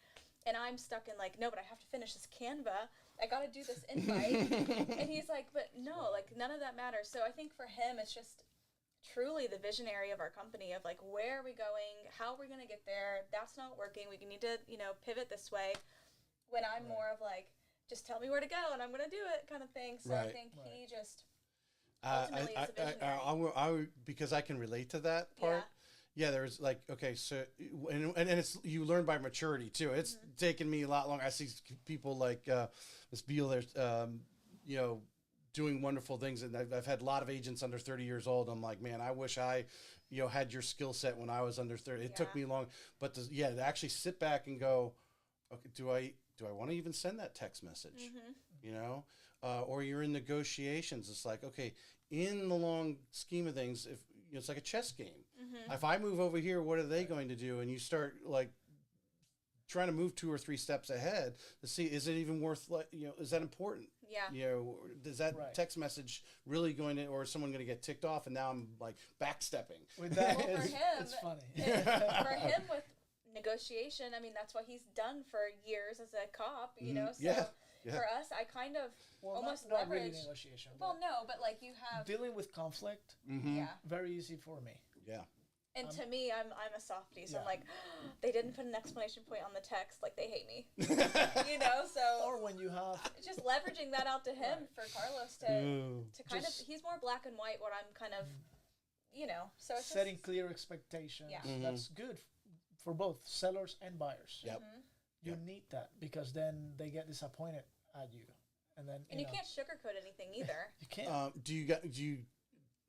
And I'm stuck in like, no, but I have to finish this Canva. I got to do this invite. And he's like, but no, like none of that matters. So I think for him, it's just truly the visionary of our company of like, where are we going? How are we going to get there? That's not working. We need to, you know, pivot this way. When I'm more of like, just tell me where to go and I'm going to do it kind of thing. So I think he just ultimately is a visionary. Because I can relate to that part. Yeah, there's like, okay, so, and it's, you learn by maturity too. It's taken me a lot longer. I see people like Ms. Beal, there's, you know, doing wonderful things. And I've had a lot of agents under 30 years old. I'm like, man, I wish I, you know, had your skill set when I was under 30. It took me long, but to actually sit back and go, okay, do I want to even send that text message? You know, or you're in negotiations. It's like, okay, in the long scheme of things, if you know, it's like a chess game. If I move over here, what are they going to do? And you start like trying to move 2 or 3 steps ahead to see, is it even worth, like, you know, is that important? Yeah. You know, is that text message really going to, or is someone going to get ticked off? And now I'm like backstepping. With that, well, for him, it's funny. For him with negotiation, I mean, that's what he's done for years as a cop, you know, so for us, I kind of almost not leverage. really negotiation. Well, no, but like you have. Dealing with conflict, very easy for me. Yeah. And to me, I'm a softie, so I'm like, they didn't put an exclamation point on the text, like they hate me, you know. So or when you have just leveraging that out to him for Carlos to kind of, he's more black and white. What I'm kind of, you know, so it's setting clear expectations. Yeah. That's good for both sellers and buyers. Yep. You need that because then they get disappointed at you, and then you can't sugarcoat anything either. You can't. Do you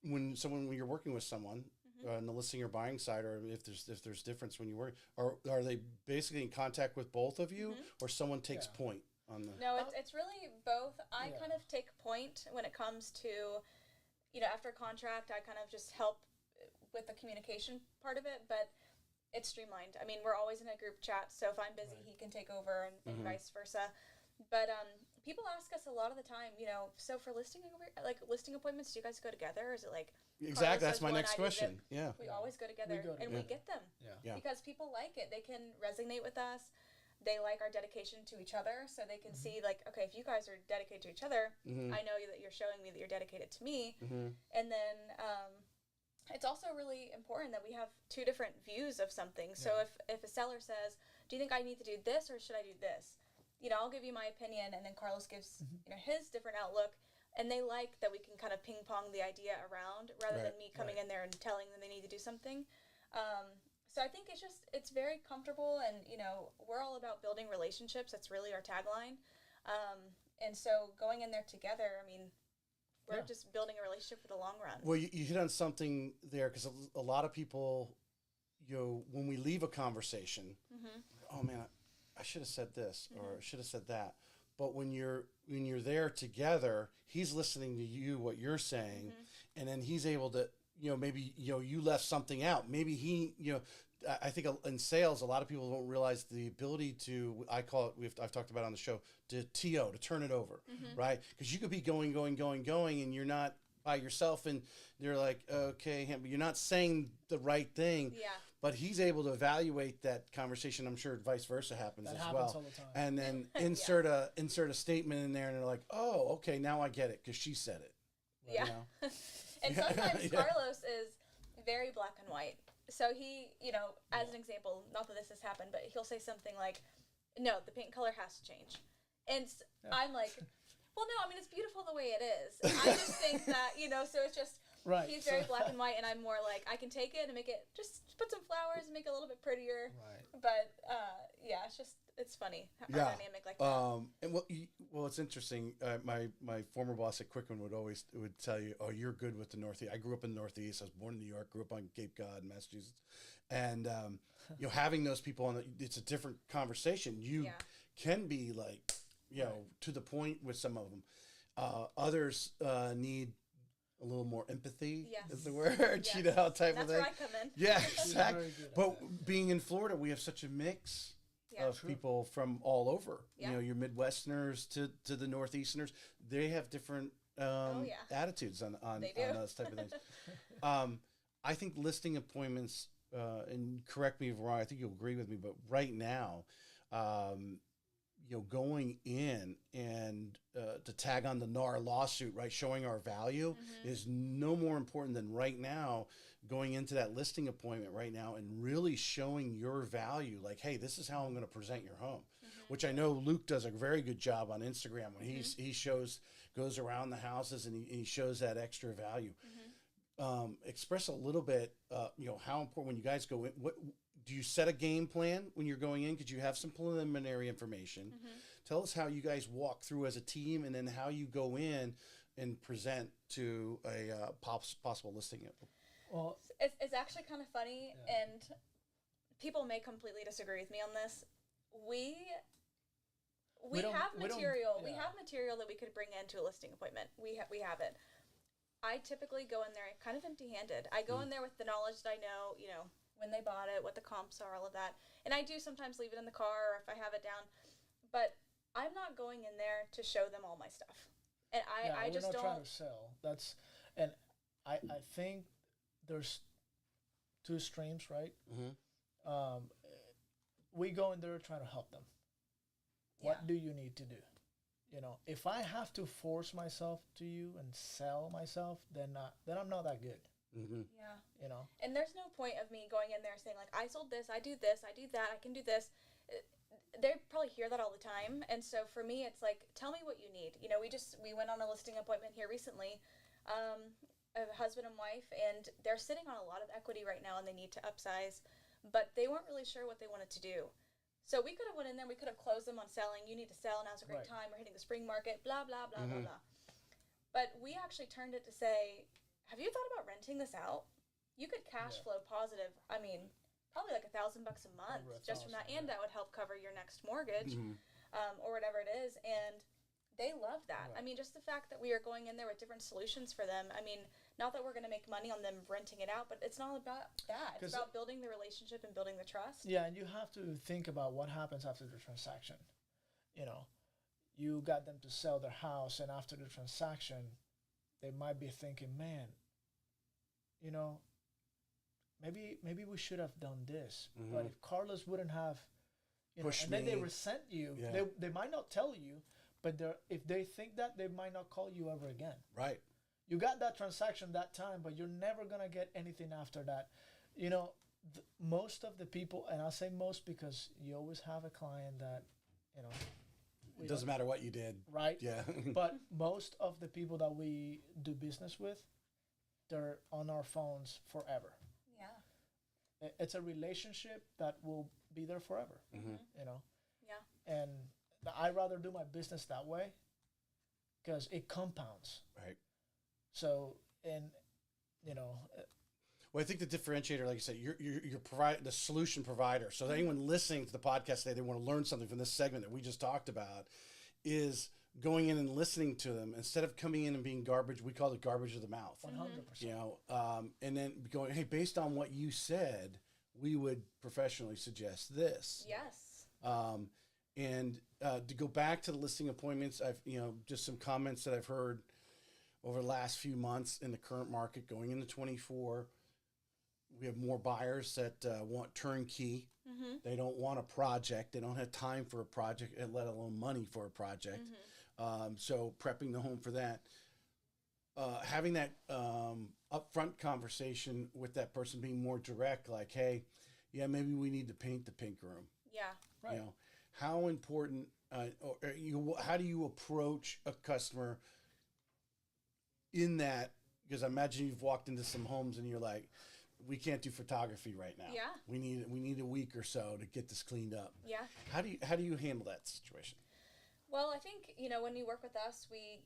when you're working with someone on the listing or buying side, or if there's difference when you work, are they basically in contact with both of you, or someone takes point on the? No, it's really both. I kind of take point when it comes to, you know, after a contract, I kind of just help with the communication part of it, but it's streamlined. I mean, we're always in a group chat, so if I'm busy, he can take over, and vice versa. But people ask us a lot of the time, you know, so for listing appointments, do you guys go together, or is it like exactly? That's my next question. Yeah, we always go together, we get them. Because people like it. They can resonate with us. They like our dedication to each other, so they can see like, okay, if you guys are dedicated to each other, I know that you're showing me that you're dedicated to me, and then. It's also really important that we have 2 different views of something. So if a seller says, do you think I need to do this or should I do this? You know, I'll give you my opinion, and then Carlos gives you know, his different outlook, and they like that we can kind of ping pong the idea around rather than me coming in there and telling them they need to do something. So I think it's very comfortable, and you know, we're all about building relationships. That's really our tagline. And so going in there together, I mean, we're just building a relationship for the long run. Well, you hit on something there, because a lot of people, you know, when we leave a conversation, oh man, I should have said this or I should have said that. But when you're there together, he's listening to you, what you're saying, and then he's able to, you know, maybe, you know, you left something out. Maybe he, you know, I think in sales, a lot of people don't realize the ability to, I call it, I've talked about on the show, to turn it over, right? Because you could be going, and you're not by yourself, and they're like, okay, but you're not saying the right thing. Yeah. But he's able to evaluate that conversation. I'm sure vice versa happens as well. All the time. And then insert a statement in there, and they're like, oh, okay, now I get it because she said it. Yeah. You know? And sometimes Carlos is very black and white. So he, you know, as an example, not that this has happened, but he'll say something like, no, the paint color has to change. And I'm like, well, no, I mean, it's beautiful the way it is. I just think that, so it's just, Right. he's very black and white, and I'm more like, I can take it and make it, just put some flowers and make it a little bit prettier. Right. But, it's funny, our dynamic like that. And it's interesting. My former boss at Quicken would tell you, "Oh, you're good with the Northeast." I grew up in the Northeast. I was born in New York. Grew up on Cape Cod, Massachusetts, and having those people it's a different conversation. You can be like, to the point with some of them. Others need a little more empathy. Yes. Is the word, Yes. type of thing. That's where I come in. Yeah, exactly. But that. being in Florida, we have such a mix of people from all over. Yeah. Your Midwesterners to the Northeasterners. They have different attitudes on those type of things. I think listing appointments, and correct me if I'm wrong, I think you'll agree with me, but right now, going in and to tag on the NAR lawsuit, right, showing our value is no more important than right now going into that listing appointment right now and really showing your value. Like, hey, this is how I'm going to present your home, which I know Luke does a very good job on Instagram when he goes around the houses and he shows that extra value. Express a little bit, how important when you guys go in. What do you set a game plan when you're going in? Because you have some preliminary information. Tell us how you guys walk through as a team, and then how you go in and present to a possible listing. Well, it's actually kind of funny, and people may completely disagree with me on this. We have material. We have material that we could bring into a listing appointment. We have it. I typically go in there kind of empty-handed. I go in there with the knowledge that I know, when they bought it, what the comps are, all of that. And I do sometimes leave it in the car or if I have it down. But I'm not going in there to show them all my stuff. And I just don't. We're not trying to sell. I think there's two streams, right? We go in there trying to help them. What do you need to do? If I have to force myself to you and sell myself, then I'm not that good. Yeah. And there's no point of me going in there saying, like, I sold this, I do this, I do that, I can do this. They probably hear that all the time. And so for me, it's like, tell me what you need. We went on a listing appointment here recently, a husband and wife, and they're sitting on a lot of equity right now and they need to upsize, but they weren't really sure what they wanted to do. So we could have went in there, we could have closed them on selling. You need to sell, now's a great time. We're hitting the spring market, blah, blah, blah, blah, blah. But we actually turned it to say, have you thought about renting this out? You could cash flow positive. I mean, probably like $1,000 a month just from that. And that would help cover your next mortgage or whatever it is. And they love that. Right. I mean, just the fact that we are going in there with different solutions for them. I mean, not that we're going to make money on them renting it out, but it's not about that. It's about building the relationship and building the trust. Yeah, and you have to think about what happens after the transaction. You got them to sell their house, and after the transaction, they might be thinking, man, maybe we should have done this. But if Carlos wouldn't have, pushed and me, then they resent you. Yeah. They might not tell you, but if they think that, they might not call you ever again. Right. You got that transaction that time, but you're never going to get anything after that. Most of the people, and I say most because you always have a client that, it doesn't matter what you did. Right? Yeah. But most of the people that we do business with, they're on our phones forever. Yeah. It's a relationship that will be there forever, Yeah. And I'd rather do my business that way because it compounds. Right. So, well, I think the differentiator, like you said, you're the solution provider. So anyone listening to the podcast today, they want to learn something from this segment that we just talked about, is going in and listening to them instead of coming in and being garbage. We call it garbage of the mouth. 100%. And then going, hey, based on what you said, we would professionally suggest this. Yes. And to go back to the listing appointments, I've just some comments that I've heard over the last few months in the current market going into 24. We have more buyers that want turnkey. They don't want a project. They don't have time for a project, let alone money for a project. So prepping the home for that. Having that upfront conversation with that person, being more direct, like, hey, maybe we need to paint the pink room. Yeah. Right. How important How do you approach a customer in that? Because I imagine you've walked into some homes and you're like, we can't do photography right now. Yeah. We need a week or so to get this cleaned up. Yeah. How do you handle that situation? Well, I think, when you work with us, we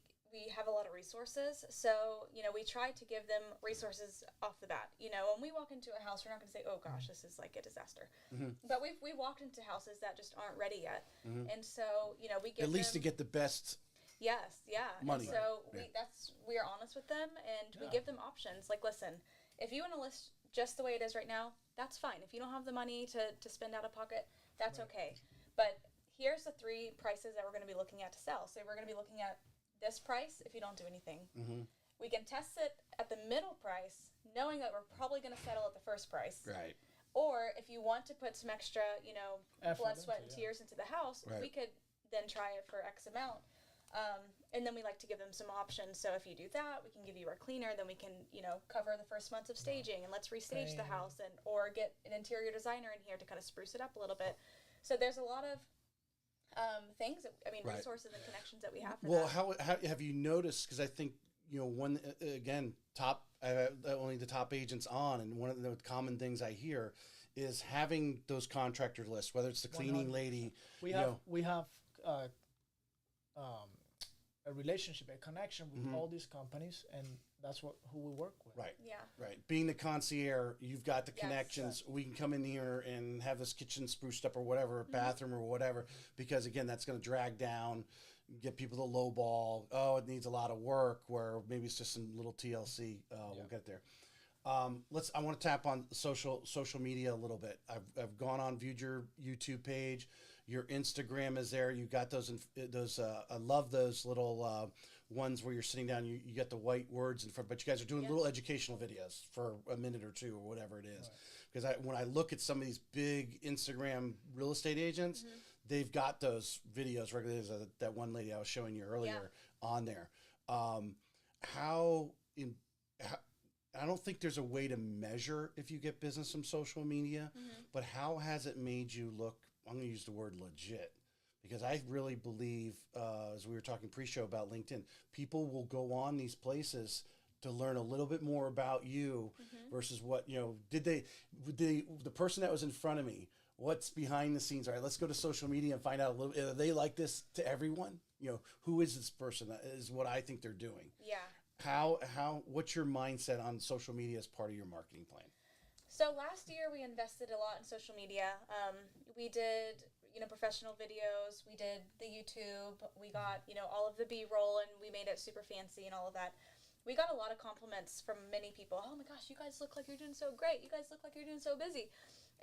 have a lot of resources. So, we try to give them resources off the bat. When we walk into a house, we're not going to say, oh gosh, this is like a disaster. Mm-hmm. But we walked into houses that just aren't ready yet. Mm-hmm. And so, we give at least to get the best. Yes, yeah. Money. And so we are honest with them, and we give them options. Like, listen, if you want to list just the way it is right now, that's fine. If you don't have the money to spend out of pocket, that's okay. But here's the 3 prices that we're going to be looking at to sell. So we're going to be looking at this price if you don't do anything. Mm-hmm. We can test it at the middle price, knowing that we're probably going to settle at the first price. Right. Or if you want to put some extra, blood, sweat, and tears into the house, we could then try it for X amount. And then we like to give them some options. So if you do that, we can give you our cleaner. Then we can, cover the first months of staging, and let's restage the house, or get an interior designer in here to kind of spruce it up a little bit. So there's a lot of things. Resources and connections that we have. How have you noticed? Because I think one again, only the top agents on, and one of the common things I hear is having those contractor lists, whether it's the cleaning 100%. lady. We have a relationship, a connection with all these companies, and that's who we work with. Right. Yeah. Right. Being the concierge, you've got the connections. We can come in here and have this kitchen spruced up or whatever, bathroom or whatever, because again, that's going to drag down, get people to lowball. Oh, it needs a lot of work, where maybe it's just some little TLC. We'll get there. I want to tap on social media a little bit. I've gone on, viewed your YouTube page. Your Instagram is there. You got those. I love those little ones where you're sitting down. You get the white words in front, but you guys are doing little educational videos for a minute or two or whatever it is. Because when I look at some of these big Instagram real estate agents, they've got those videos regularly. There's that one lady I was showing you earlier on there. I don't think there's a way to measure if you get business from social media, but how has it made you look? I'm going to use the word legit, because I really believe, as we were talking pre-show about LinkedIn, people will go on these places to learn a little bit more about you versus what, the person that was in front of me, what's behind the scenes? All right, let's go to social media and find out a little, are they like this to everyone? Who is this person? That is what I think they're doing. Yeah. What's your mindset on social media as part of your marketing plan? So last year we invested a lot in social media. We did, professional videos. We did the YouTube. We got, all of the B-roll, and we made it super fancy and all of that. We got a lot of compliments from many people. Oh my gosh, you guys look like you're doing so great. You guys look like you're doing so busy,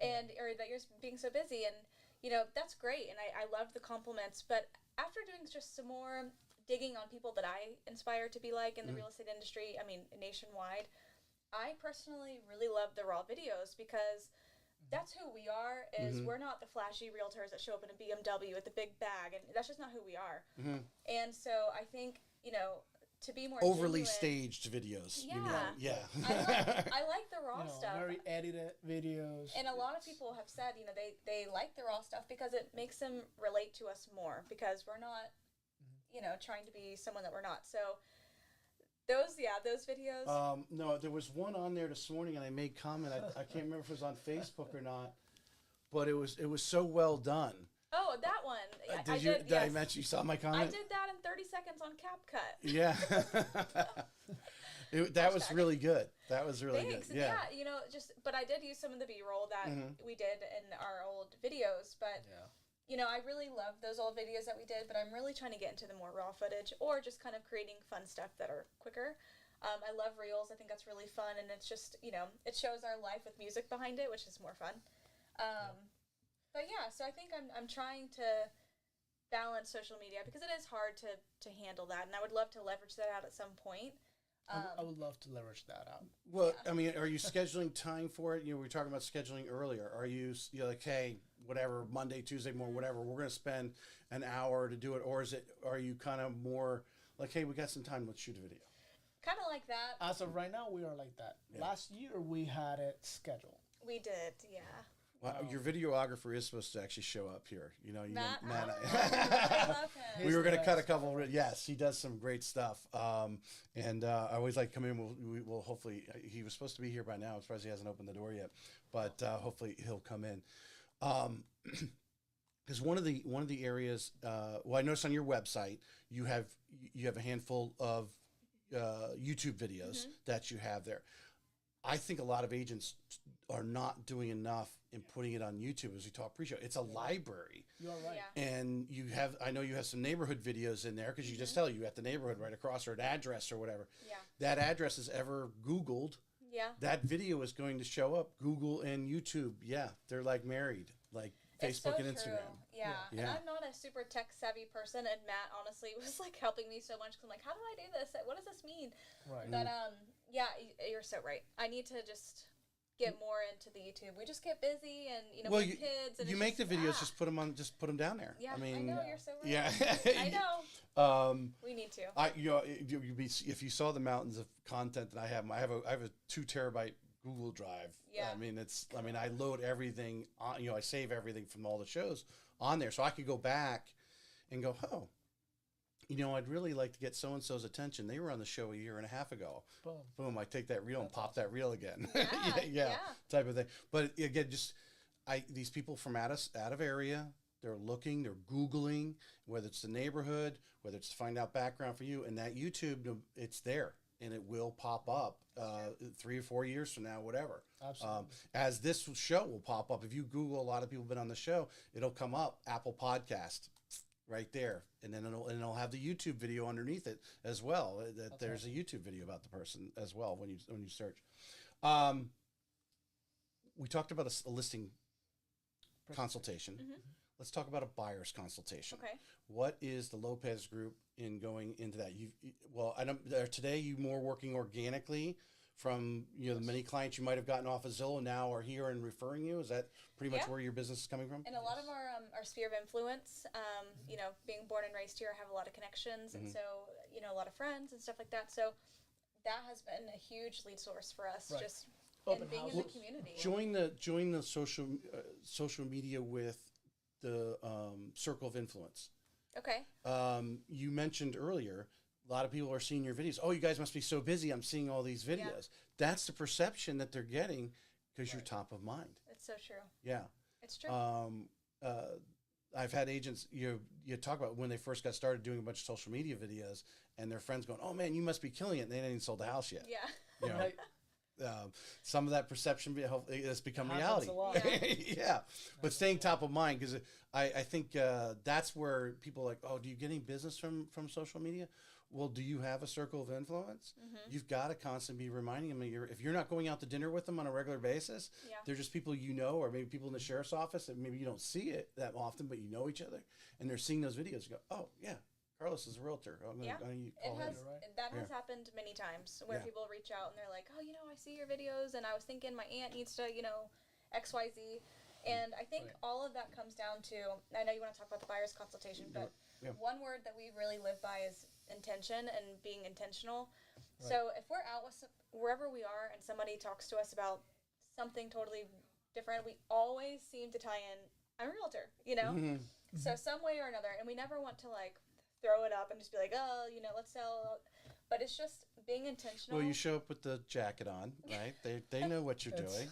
or that you're being so busy. And, that's great. And I love the compliments. But after doing just some more digging on people that I inspire to be like in the real estate industry, nationwide, I personally really love the raw videos, because that's who we are. We're not the flashy realtors that show up in a BMW with a big bag, and that's just not who we are. And so I think, to be more overly genuine, staged videos. Yeah. I like the raw stuff. Very edited videos. And a lot of people have said, they like the raw stuff because it makes them relate to us more, because we're not, trying to be someone that we're not. So those videos. No, there was one on there this morning, and I made comment. I can't remember if it was on Facebook or not, but it was so well done. Oh, that one. Did I mention you saw my comment? I did that in 30 seconds on CapCut. Yeah. That was really good. That was really Thanks. good. Yeah. But I did use some of the B-roll that we did in our old videos, but I really love those old videos that we did, but I'm really trying to get into the more raw footage, or just kind of creating fun stuff that are quicker. I love reels. I think that's really fun, and it's just, it shows our life with music behind it, which is more fun. But yeah, so I think I'm trying to balance social media, because it is hard to handle that, and I would love to leverage that out at some point. I would love to leverage that out. Well, are you scheduling time for it? We were talking about scheduling earlier. Are you like, hey, whatever, Monday, Tuesday morning, whatever, we're going to spend an hour to do it? Or are you kind of more like, hey, we got some time, let's shoot a video? Kind of like that. As of right now, we are like that. Yeah. Last year, we had it scheduled. We did, yeah. Wow, your videographer is supposed to actually show up here. You know, Matt. Matt. I love him. We were going to cut a couple. Yes, he does some great stuff. And I always like to come in. We'll hopefully, he was supposed to be here by now. I'm surprised he hasn't opened the door yet, but hopefully he'll come in. Because one of the areas, well, I noticed on your website you have a handful of YouTube videos that you have there. I think a lot of agents are not doing enough in putting it on YouTube as we talk pre-show. It's a library. You're right. Yeah. And I know you have some neighborhood videos in there because you just tell you at the neighborhood right across or an address or whatever. Yeah. That address is ever Googled. Yeah. That video is going to show up. Google and YouTube. Yeah. They're like married, like Facebook and Instagram. True. Yeah. And Yeah. I'm not a super tech savvy person, and Matt honestly was like helping me so much because I'm like, how do I do this? What does this mean? Right. But yeah, you're so right. I need to just get more into the YouTube. We just get busy, and Well, with kids. And you it's make the just, videos, just put them down there. Yeah, I mean, I know you're so right. yeah. I know. We need to. If you saw the mountains of content that I have a 2 terabyte Google Drive. Yeah. I mean, I load everything on, I save everything from all the shows on there, so I could go back and go, oh, I'd really like to get so-and-so's attention. They were on the show a year and a half ago. Boom. Boom, I take that reel and pop that reel again. Yeah, yeah. Type of thing. But again, these people from out of area, they're looking, they're Googling, whether it's the neighborhood, whether it's to find out background for you, and that YouTube, it's there, and it will pop up 3 or 4 years from now, whatever. Absolutely. As this show will pop up. If you Google, a lot of people have been on the show, it'll come up, Apple Podcast. Right there, and then it'll have the YouTube video underneath it as well. There's a YouTube video about the person as well when you search. We talked about a listing consultation. Let's talk about a buyer's consultation. Okay. What is the Lopez Group in going into that? I know today you more working organically from the many clients you might have gotten off of Zillow now are here and referring you. Is that pretty much where your business is coming from? And a lot of our sphere of influence, being born and raised here, I have a lot of connections, and so a lot of friends and stuff like that. So that has been a huge lead source for us, just in being in the community. Join the social media with the circle of influence. Okay. You mentioned earlier, a lot of people are seeing your videos. Oh, you guys must be so busy. I'm seeing all these videos. Yeah. That's the perception that they're getting because you're top of mind. It's so true. Yeah. It's true. I've had agents, you talk about when they first got started doing a bunch of social media videos and their friends going, oh man, you must be killing it. And they hadn't even sold the house yet. Yeah. Some of that perception has become reality. A lot. Yeah. But staying top of mind, because I think that's where people are like, oh, do you get any business from social media? Well, do you have a circle of influence? You've got to constantly be reminding them. If you're not going out to dinner with them on a regular basis, they're just people or maybe people in the sheriff's office that maybe you don't see it that often, but you know each other, and they're seeing those videos. You go, oh yeah, Carlos is a realtor. That has happened many times where people reach out and they're like, oh, I see your videos, and I was thinking my aunt needs to, X, Y, Z. And I think all of that comes down to, I know you want to talk about the buyer's consultation, but one word that we really live by is intention and being intentional. Right. So if we're out with wherever we are and somebody talks to us about something totally different, we always seem to tie in, I'm a realtor, So some way or another, and we never want to throw it up and just be like, oh, let's sell. But it's just being intentional. Well, you show up with the jacket on, right? They know what you're doing.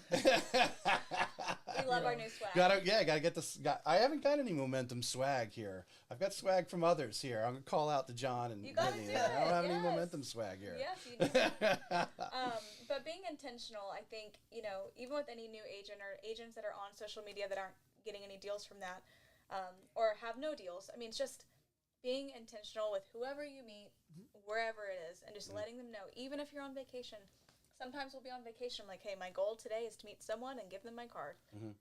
We love our new swag. Gotta get this. I haven't got any momentum swag here. I've got swag from others here. I'm gonna call out to John and you gotta Whitney. do it. I don't have any momentum swag here. Yes, you do. But being intentional, I think, even with any new agent or agents that are on social media that aren't getting any deals from that, or have no deals. I mean, it's just being intentional with whoever you meet, wherever it is, and just letting them know, even if you're on vacation. Sometimes we'll be on vacation, like, hey, my goal today is to meet someone and give them my card.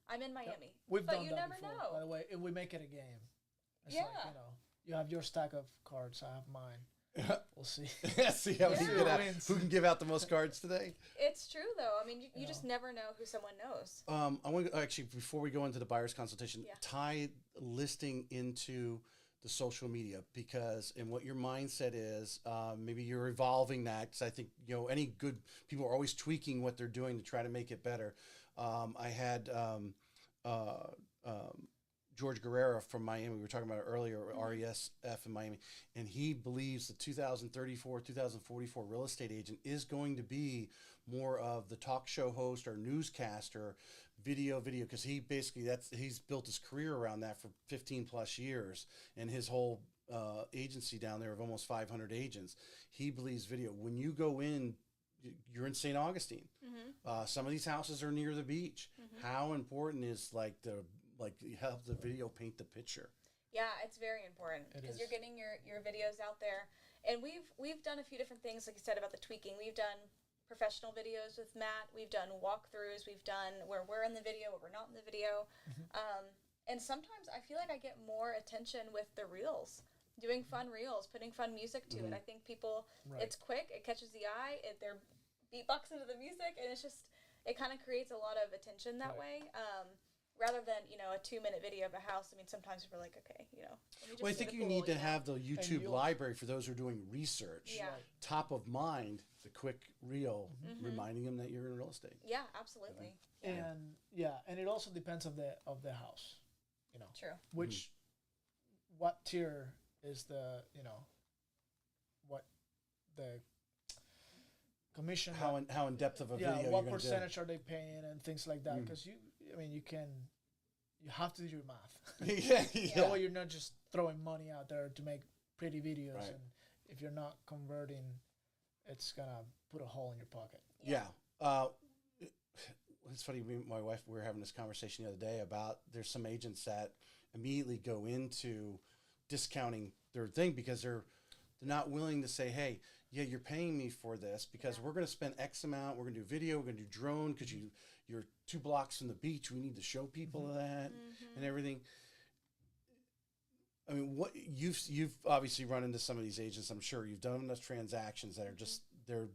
I'm in Miami. We've but done you that never before, know. by the way, if we make it a game. It's Yeah. like, you have your stack of cards, I have mine. We'll see. See how many who can give out the most cards today. It's true, though. I mean, you just never know who someone knows. I want to actually, before we go into the buyer's consultation, tie listing into the social media, because and what your mindset is, maybe you're evolving that, because I think any good people are always tweaking what they're doing to try to make it better. I had George Guerrera from Miami. We were talking about it earlier, RESF in Miami, and he believes the 2034, 2044 real estate agent is going to be more of the talk show host or newscaster, video, because he basically he's built his career around that for 15 plus years, and his whole agency down there of almost 500 agents. He believes video. When you go in, you're in St. Augustine. Some of these houses are near the beach. How important is help the video paint the picture? Yeah, it's very important because you're getting your videos out there. And we've done a few different things, like you said, about the tweaking. We've done professional videos with Matt. We've done walkthroughs. We've done where we're in the video, where we're not in the video. And sometimes I feel like I get more attention with the reels, doing fun reels, putting fun music to it. I think people, it's quick, it catches the eye, they're beatboxing to the music, and it kind of creates a lot of attention that way. Rather than, a 2-minute video of a house. I mean, sometimes we're like, okay, let me just I think you need to have the YouTube library for those who are doing research. Yeah. Top of mind, the quick reel, reminding them that you're in real estate. Yeah, absolutely. And it also depends of the house, True. Which, what tier is the, what the commission. How in depth of a video? What percentage are they paying and things like that? Because you have to do your math. That way you're not just throwing money out there to make pretty videos, and if you're not converting, it's gonna put a hole in your pocket. It's funny. Me and my wife, we were having this conversation the other day about there's some agents that immediately go into discounting their thing because they're not willing to say, hey, yeah, you're paying me for this because we're going to spend X amount. We're going to do video. We're going to do drone because you're 2 blocks from the beach. We need to show people that and everything. I mean, what you've obviously run into some of these agents. I'm sure you've done enough transactions that are just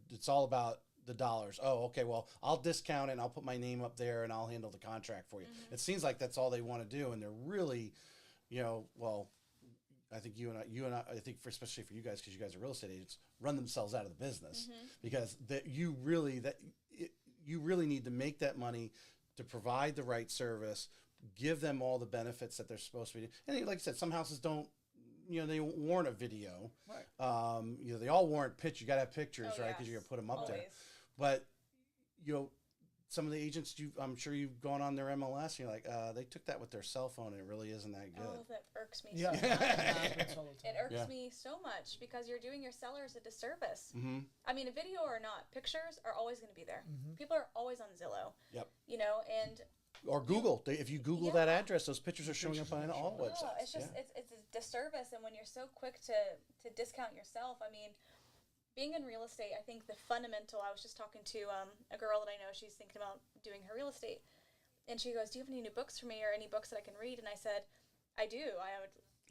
it's all about the dollars. Oh, okay. Well, I'll discount it and I'll put my name up there and I'll handle the contract for you. It seems like that's all they want to do, and they're really, I think you and I, I think especially for you guys, because you guys are real estate agents, run themselves out of the business because you really need to make that money to provide the right service, give them all the benefits that they're supposed to be. And like I said, some houses don't, they warrant a video. Right. They all warrant pictures. You got to have pictures, right? Because you're gonna put them up there. But some of the agents, I'm sure you've gone on their MLS and you're like, they took that with their cell phone and it really isn't that good. Oh, that irks me so much. It irks me so much because you're doing your sellers a disservice. I mean, a video or not, pictures are always going to be there. People are always on Zillow. Yep. And... Or Google. If you Google that address, those pictures are showing up on all websites. It's just, it's a disservice. And when you're so quick to discount yourself, I mean... Being in real estate, I think the fundamental, I was just talking to a girl that I know, she's thinking about doing her real estate. And she goes, do you have any new books for me or any books that I can read? And I said, I do.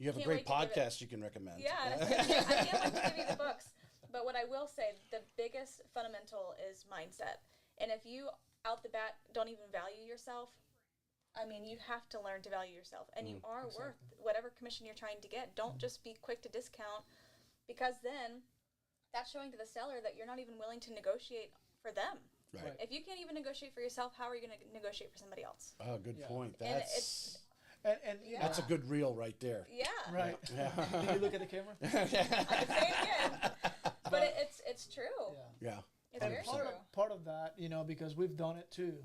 You have a great podcast you can recommend. Yeah, I can't wait to give you the books. But what I will say, the biggest fundamental is mindset. And if you, out the bat, don't even value yourself, I mean, you have to learn to value yourself. And you are worth whatever commission you're trying to get. Don't just be quick to discount, because then... that's showing to the seller that you're not even willing to negotiate for them. Right. If you can't even negotiate for yourself, how are you going to negotiate for somebody else? Oh, good point. That's that's a good reel right there. Yeah. Right. Yeah. Did you look at the camera? I can say it again. But it's true. Yeah. It's very true. Part of that, because we've done it too.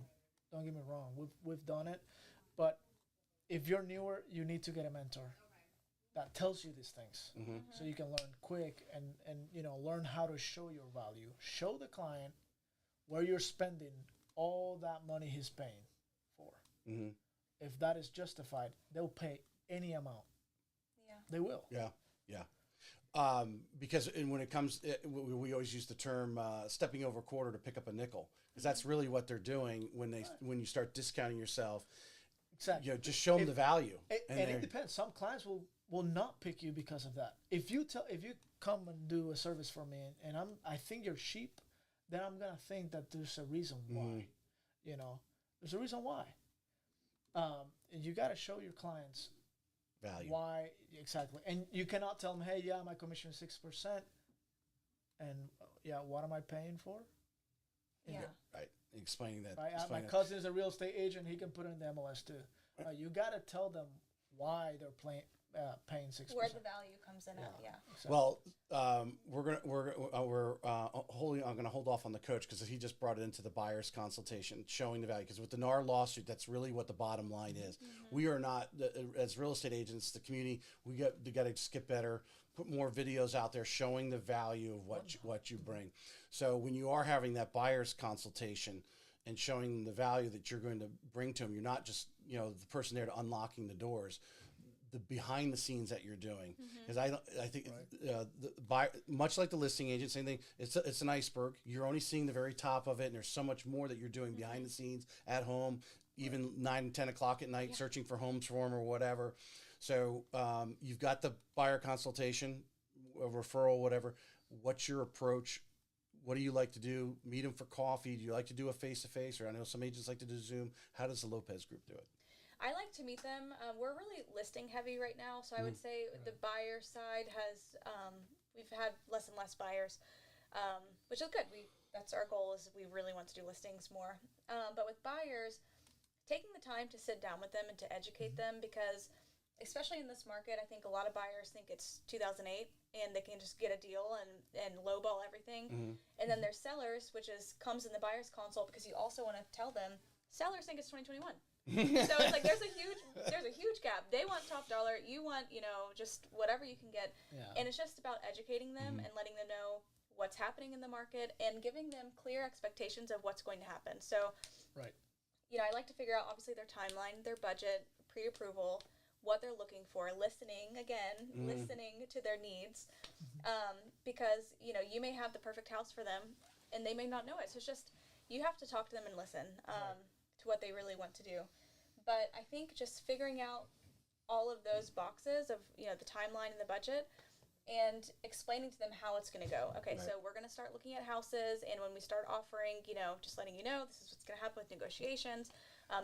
Don't get me wrong. We've done it. But if you're newer, you need to get a mentor that tells you these things, so you can learn quick and learn how to show your value. Show the client where you're spending all that money he's paying for. If that is justified, they'll pay any amount. Yeah, they will. Yeah. Because when it comes, we always use the term stepping over a quarter to pick up a nickel, because that's really what they're doing when you start discounting yourself. Exactly. Just show them the value. And it depends. Some clients will not pick you because of that. If you come and do a service for me and I think you're cheap, then I'm gonna think that there's a reason why. There's a reason why. And you gotta show your clients value. Why exactly? And you cannot tell them, hey, my commission is 6%, and what am I paying for? Yeah. Right. explaining that. Right? My Explaining cousin is a real estate agent. He can put it in the MLS too. You got to tell them why they're paying 6%. Where the value comes in at, yeah. Exactly. Well, I'm gonna hold off on the coach because he just brought it into the buyer's consultation, showing the value. Because with the NAR lawsuit, that's really what the bottom line is. We are not, as real estate agents, the community, we got to just get better, put more videos out there showing the value of what you bring. So when you are having that buyer's consultation and showing the value that you're going to bring to them, you're not just the person there to unlocking the doors. The behind the scenes that you're doing, because I think much like the listing agent, same thing. It's an iceberg. You're only seeing the very top of it, and there's so much more that you're doing behind the scenes at home, even 9 and 10 o'clock at night, searching for homes for them or whatever. So you've got the buyer consultation, a referral, whatever. What's your approach? What do you like to do? Meet them for coffee? Do you like to do a face-to-face? Or I know some agents like to do Zoom. How does the Lopez Group do it? I like to meet them. We're really listing heavy right now, so I would say the buyer side has we've had less and less buyers, which is good. That's our goal, is we really want to do listings more. But with buyers, taking the time to sit down with them and to educate them, because especially in this market, I think a lot of buyers think it's 2008 and they can just get a deal and lowball everything. And then there's sellers, which comes in the buyer's consult, because you also want to tell them sellers think it's 2021. So it's like there's a huge gap. They want top dollar. You want just whatever you can get. And it's just about educating them and letting them know what's happening in the market and giving them clear expectations of what's going to happen. So I like to figure out obviously their timeline, their budget, pre-approval, what they're looking for, listening to their needs, because you may have the perfect house for them and they may not know it. So it's just you have to talk to them and listen. To what they really want to do. But I think just figuring out all of those boxes of the timeline and the budget, and explaining to them how it's going to go. Okay, so we're going to start looking at houses, and when we start offering, just letting this is what's going to happen with negotiations,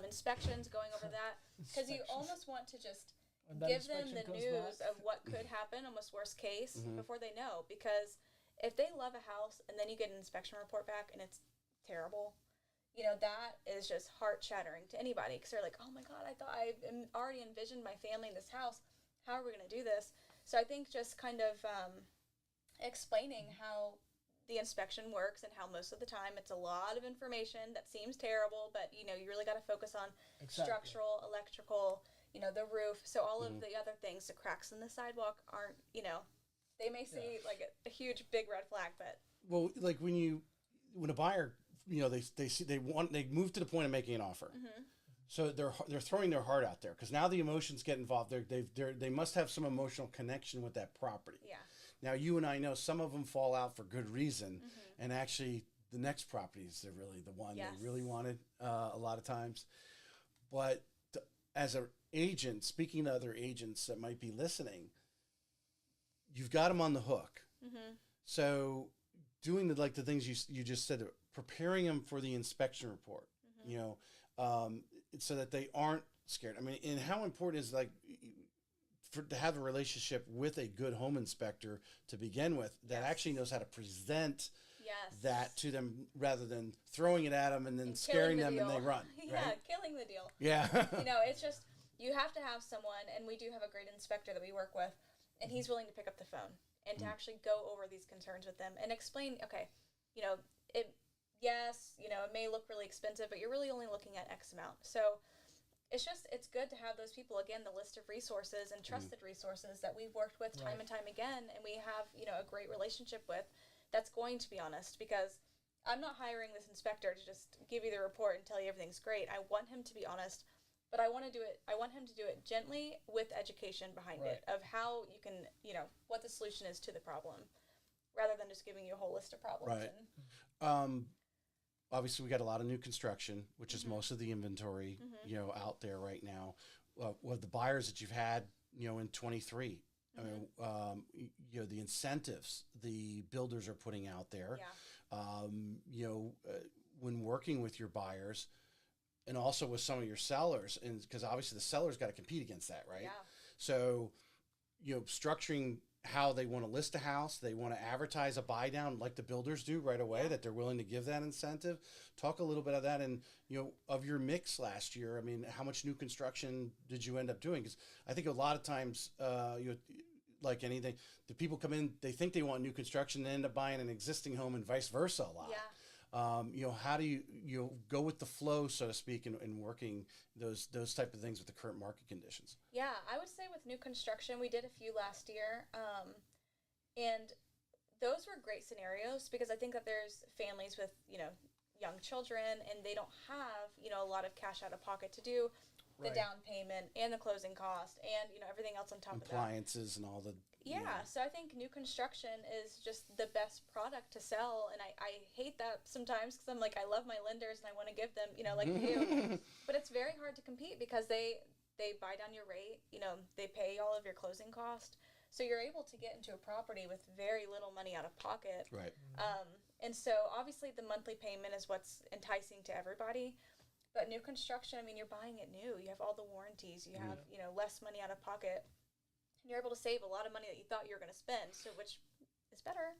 inspections, going over that, because you almost want to just give them the news of what could happen, almost worst case, before they know. Because if they love a house and then you get an inspection report back and it's terrible, that is just heart-shattering to anybody, because they're like, oh my God, I thought I already envisioned my family in this house. How are we going to do this? So I think just kind of explaining how the inspection works and how most of the time it's a lot of information that seems terrible, but, you really got to focus on structural, electrical, the roof. So all of the other things, the cracks in the sidewalk aren't, they may see like a huge, big red flag, but. Well, like when a buyer, they move to the point of making an offer. So they're throwing their heart out there, because now the emotions get involved. They must have some emotional connection with that property. Yeah. Now you and I know some of them fall out for good reason, and actually the next property is really the one they really wanted a lot of times. But as an agent, speaking to other agents that might be listening, you've got them on the hook. So doing the things you just said, preparing them for the inspection report, so that they aren't scared. I mean, and how important is to have a relationship with a good home inspector to begin with that actually knows how to present that to them, rather than throwing it at them and then scaring them and they run. Killing the deal. It's just, you have to have someone, and we do have a great inspector that we work with, and he's willing to pick up the phone and to actually go over these concerns with them and explain, it may look really expensive, but you're really only looking at X amount. So it's good to have those people, again, the list of resources and trusted resources that we've worked with time and time again, and we have, a great relationship with, that's going to be honest, because I'm not hiring this inspector to just give you the report and tell you everything's great. I want him to be honest, but I want him to do it gently with education behind it of how you can, what the solution is to the problem, rather than just giving you a whole list of problems. Obviously, we got a lot of new construction, which is most of the inventory, out there right now. What the buyers that you've had, in 23, I mean, the incentives the builders are putting out there, when working with your buyers, and also with some of your sellers, and because obviously the sellers got to compete against that, right? So, structuring how they want to list a house. They want to advertise a buy down like the builders do right away, that they're willing to give that incentive. Talk a little bit of that, and of your mix last year. I mean, how much new construction did you end up doing? Because I think a lot of times, like anything, the people come in, they think they want new construction, they end up buying an existing home, and vice versa a lot. How do you go with the flow, so to speak, in working those type of things with the current market conditions? Yeah, I would say with new construction, we did a few last year, and those were great scenarios because I think that there's families with young children, and they don't have a lot of cash out of pocket to do the down payment and the closing cost and everything else on top of that. Appliances and all the So I think new construction is just the best product to sell, and I hate that sometimes because I'm like, I love my lenders and I want to give them like you, but it's very hard to compete because they buy down your rate, they pay all of your closing cost, so you're able to get into a property with very little money out of pocket, right? And so obviously the monthly payment is what's enticing to everybody. But new construction, I mean, you're buying it new. You have all the warranties. You have, less money out of pocket. And you're able to save a lot of money that you thought you were going to spend, so which is better,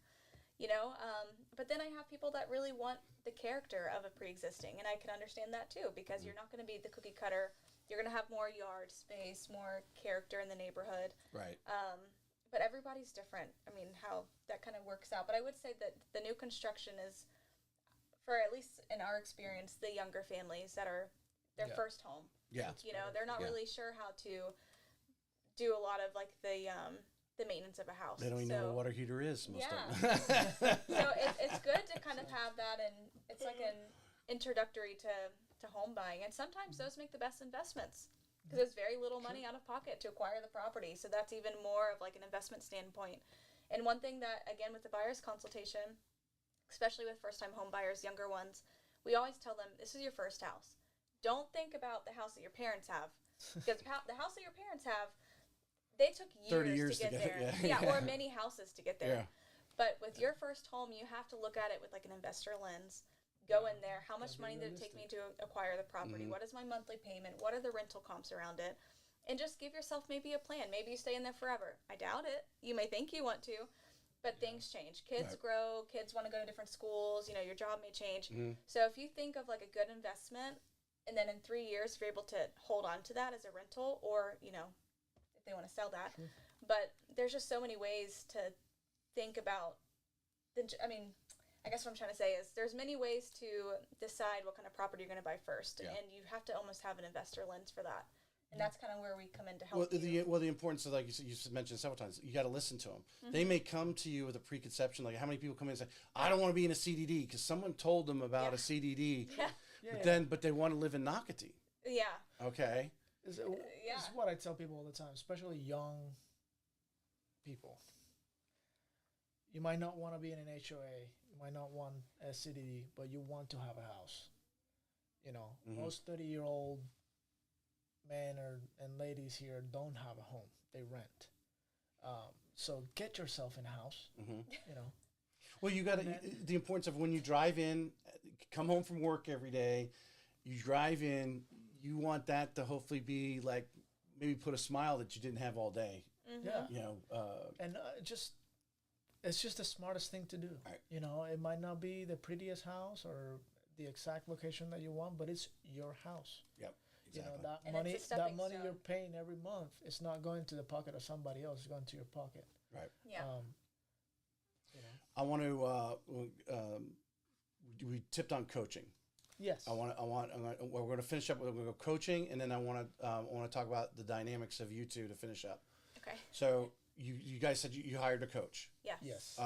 But then I have people that really want the character of a pre-existing, and I can understand that too, because you're not going to be the cookie cutter. You're going to have more yard space, more character in the neighborhood. Right. But everybody's different. I mean, how that kind of works out. But I would say that the new construction is, for at least in our experience, the younger families that are their first home. Yeah. They're not really sure how to do a lot of like the maintenance of a house. They don't even know what a water heater is, most of them. So it's good to kind of have that, and it's like an introductory to home buying. And sometimes those make the best investments because there's very little money out of pocket to acquire the property. So that's even more of like an investment standpoint. And one thing that, again, with the buyer's consultation, especially with first-time home buyers, younger ones, we always tell them, this is your first house. Don't think about the house that your parents have. Because the house that your parents have, they took years to get there. Or many houses to get there. But with your first home, you have to look at it with like an investor lens. Go in there. How much money did it take me to acquire the property? What is my monthly payment? What are the rental comps around it? And just give yourself maybe a plan. Maybe you stay in there forever. I doubt it. You may think you want to, but things change. Kids grow. Kids want to go to different schools. Your job may change. So if you think of like a good investment, and then in 3 years, if you're able to hold on to that as a rental, or, if they want to sell that. Sure. But there's just so many ways to think about I guess what I'm trying to say is there's many ways to decide what kind of property you're going to buy first, and you have to almost have an investor lens for that. And that's kind of where we come in to help you. The importance of, like you mentioned several times, you got to listen to them. They may come to you with a preconception, like how many people come in and say, I don't want to be in a CDD because someone told them about a CDD, but they want to live in Nocatee. Yeah. Okay. This is what I tell people all the time, especially young people. You might not want to be in an HOA, you might not want a CDD, but you want to have a house. Most 30-year-old men and ladies here don't have a home; they rent. So get yourself in a house. Well, you got the importance of when you drive in, come home from work every day. You drive in. You want that to hopefully be like maybe put a smile that you didn't have all day. It's just the smartest thing to do. Right. It might not be the prettiest house or the exact location that you want, but it's your house. Yep. Exactly. That money you're paying every month is not going to the pocket of somebody else. It's going to your pocket. Right. Yeah. I want to. We tipped on coaching. Yes. We're going to finish up. We're going to go coaching, and then I want to talk about the dynamics of you two to finish up. Okay. So you guys said you hired a coach. Yes.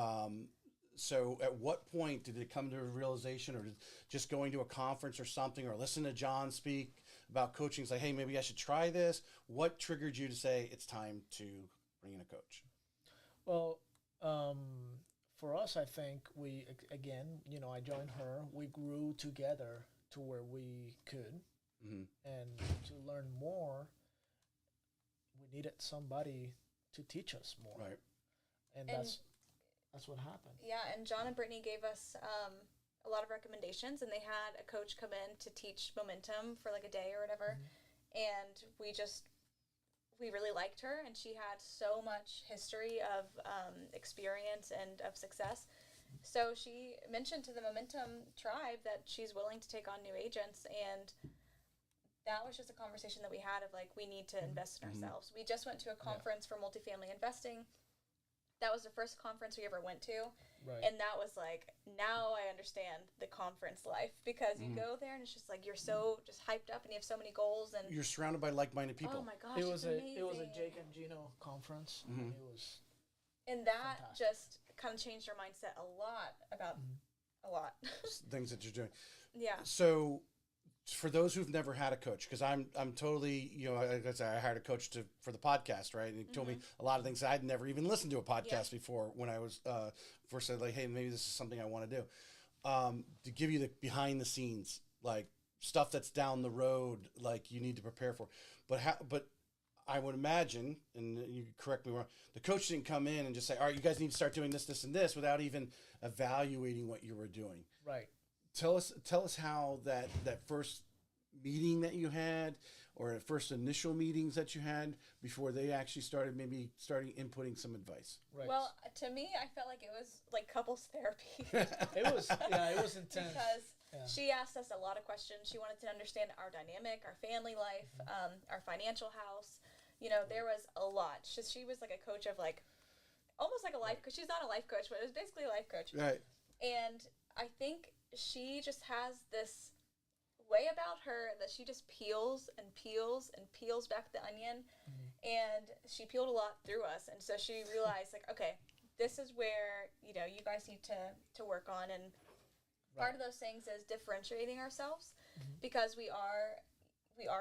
So at what point did it come to a realization, or just going to a conference or something, or listen to John speak about coaching? It's like, hey, maybe I should try this. What triggered you to say it's time to bring in a coach? Well, for us, I think I joined her. We grew together to where we could. And to learn more, we needed somebody to teach us more. Right. And that's what happened. Yeah, and John and Brittany gave us a lot of recommendations, and they had a coach come in to teach momentum for like a day or whatever. And we just we really liked her, and she had so much history of experience and of success. So she mentioned to the Momentum tribe that she's willing to take on new agents, and that was just a conversation that we had of like, we need to invest in ourselves. We just went to a conference for multifamily investing. That was the first conference we ever went to. Right. And that was like, now I understand the conference life, because you go there and it's just like, you're so just hyped up and you have so many goals, and You're surrounded by like-minded people. oh my gosh, It was amazing. a Jake and Gino conference. It was And that fantastic. just kind of changed our mindset a lot about a lot. Things that you're doing. Yeah. So, for those who've never had a coach, because I'm totally, you know, like I said, I hired a coach for the podcast, right? And he told me a lot of things I'd never even listened to a podcast before when I was first said like, hey, maybe this is something I want to do. To give you the behind the scenes, like stuff that's down the road, like you need to prepare for. But I would imagine, and you correct me wrong, the coach didn't come in and just say, all right, you guys need to start doing this, this, and this without even evaluating what you were doing. right. Tell us how that first meeting that you had, or first initial meetings that you had before they actually started inputting some advice. Right. Well, to me, I felt like it was like couples therapy. it was intense. Because Yeah. she asked us a lot of questions. She wanted to understand our dynamic, our family life, our financial house. You know, there was a lot. She was like a coach of like, almost like a life coach. She's not a life coach, but it was basically a life coach. Right. And I think she just has this way about her that she just peels and peels and peels back the onion. And she peeled a lot through us. And so she realized like, okay, this is where, you know, you guys need to work on. And part of those things is differentiating ourselves, because we are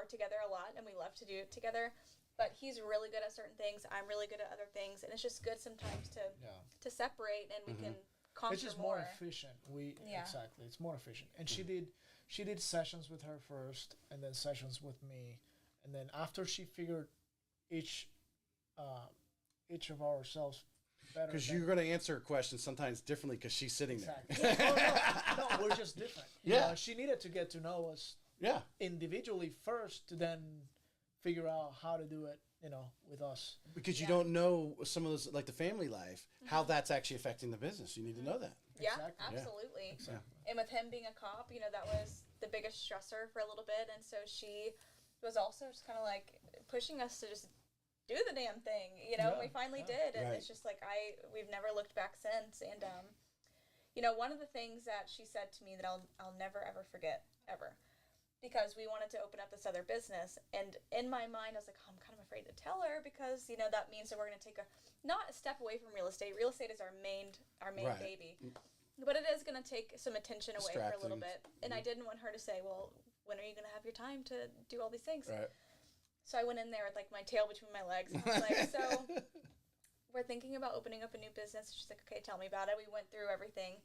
together a lot and we love to do it together. But he's really good at certain things. I'm really good at other things. And it's just good sometimes to separate, and we can conquer It's just more. more efficient. Exactly. It's more efficient. And she did sessions with her first, and then sessions with me, and then after she figured each of ourselves better. Because you're going to answer a question sometimes differently because she's sitting there. No, we're just different. Yeah. You know, she needed to get to know us individually first to then figure out how to do it, you know, with us. Because you don't know some of those, like the family life, how that's actually affecting the business. You need to know that. Yeah, Exactly. absolutely. Yeah. Exactly. And with him being a cop, you know, that was the biggest stressor for a little bit. And so she was also just kind of like pushing us to just do the damn thing, you know. Yeah, We finally did, and it's just like we've never looked back since. And you know, one of the things that she said to me that I'll never ever forget ever, because we wanted to open up this other business, and in my mind I was like, oh, I'm kind of afraid to tell her, because you know that means that we're going to take not a step away from real estate. Real estate is our main baby, but it is going to take some attention away for a little bit. And I didn't want her to say, well, when are you going to have your time to do all these things? Right. So I went in there with like my tail between my legs, and I was like, so we're thinking about opening up a new business. She's like, okay, tell me about it. We went through everything,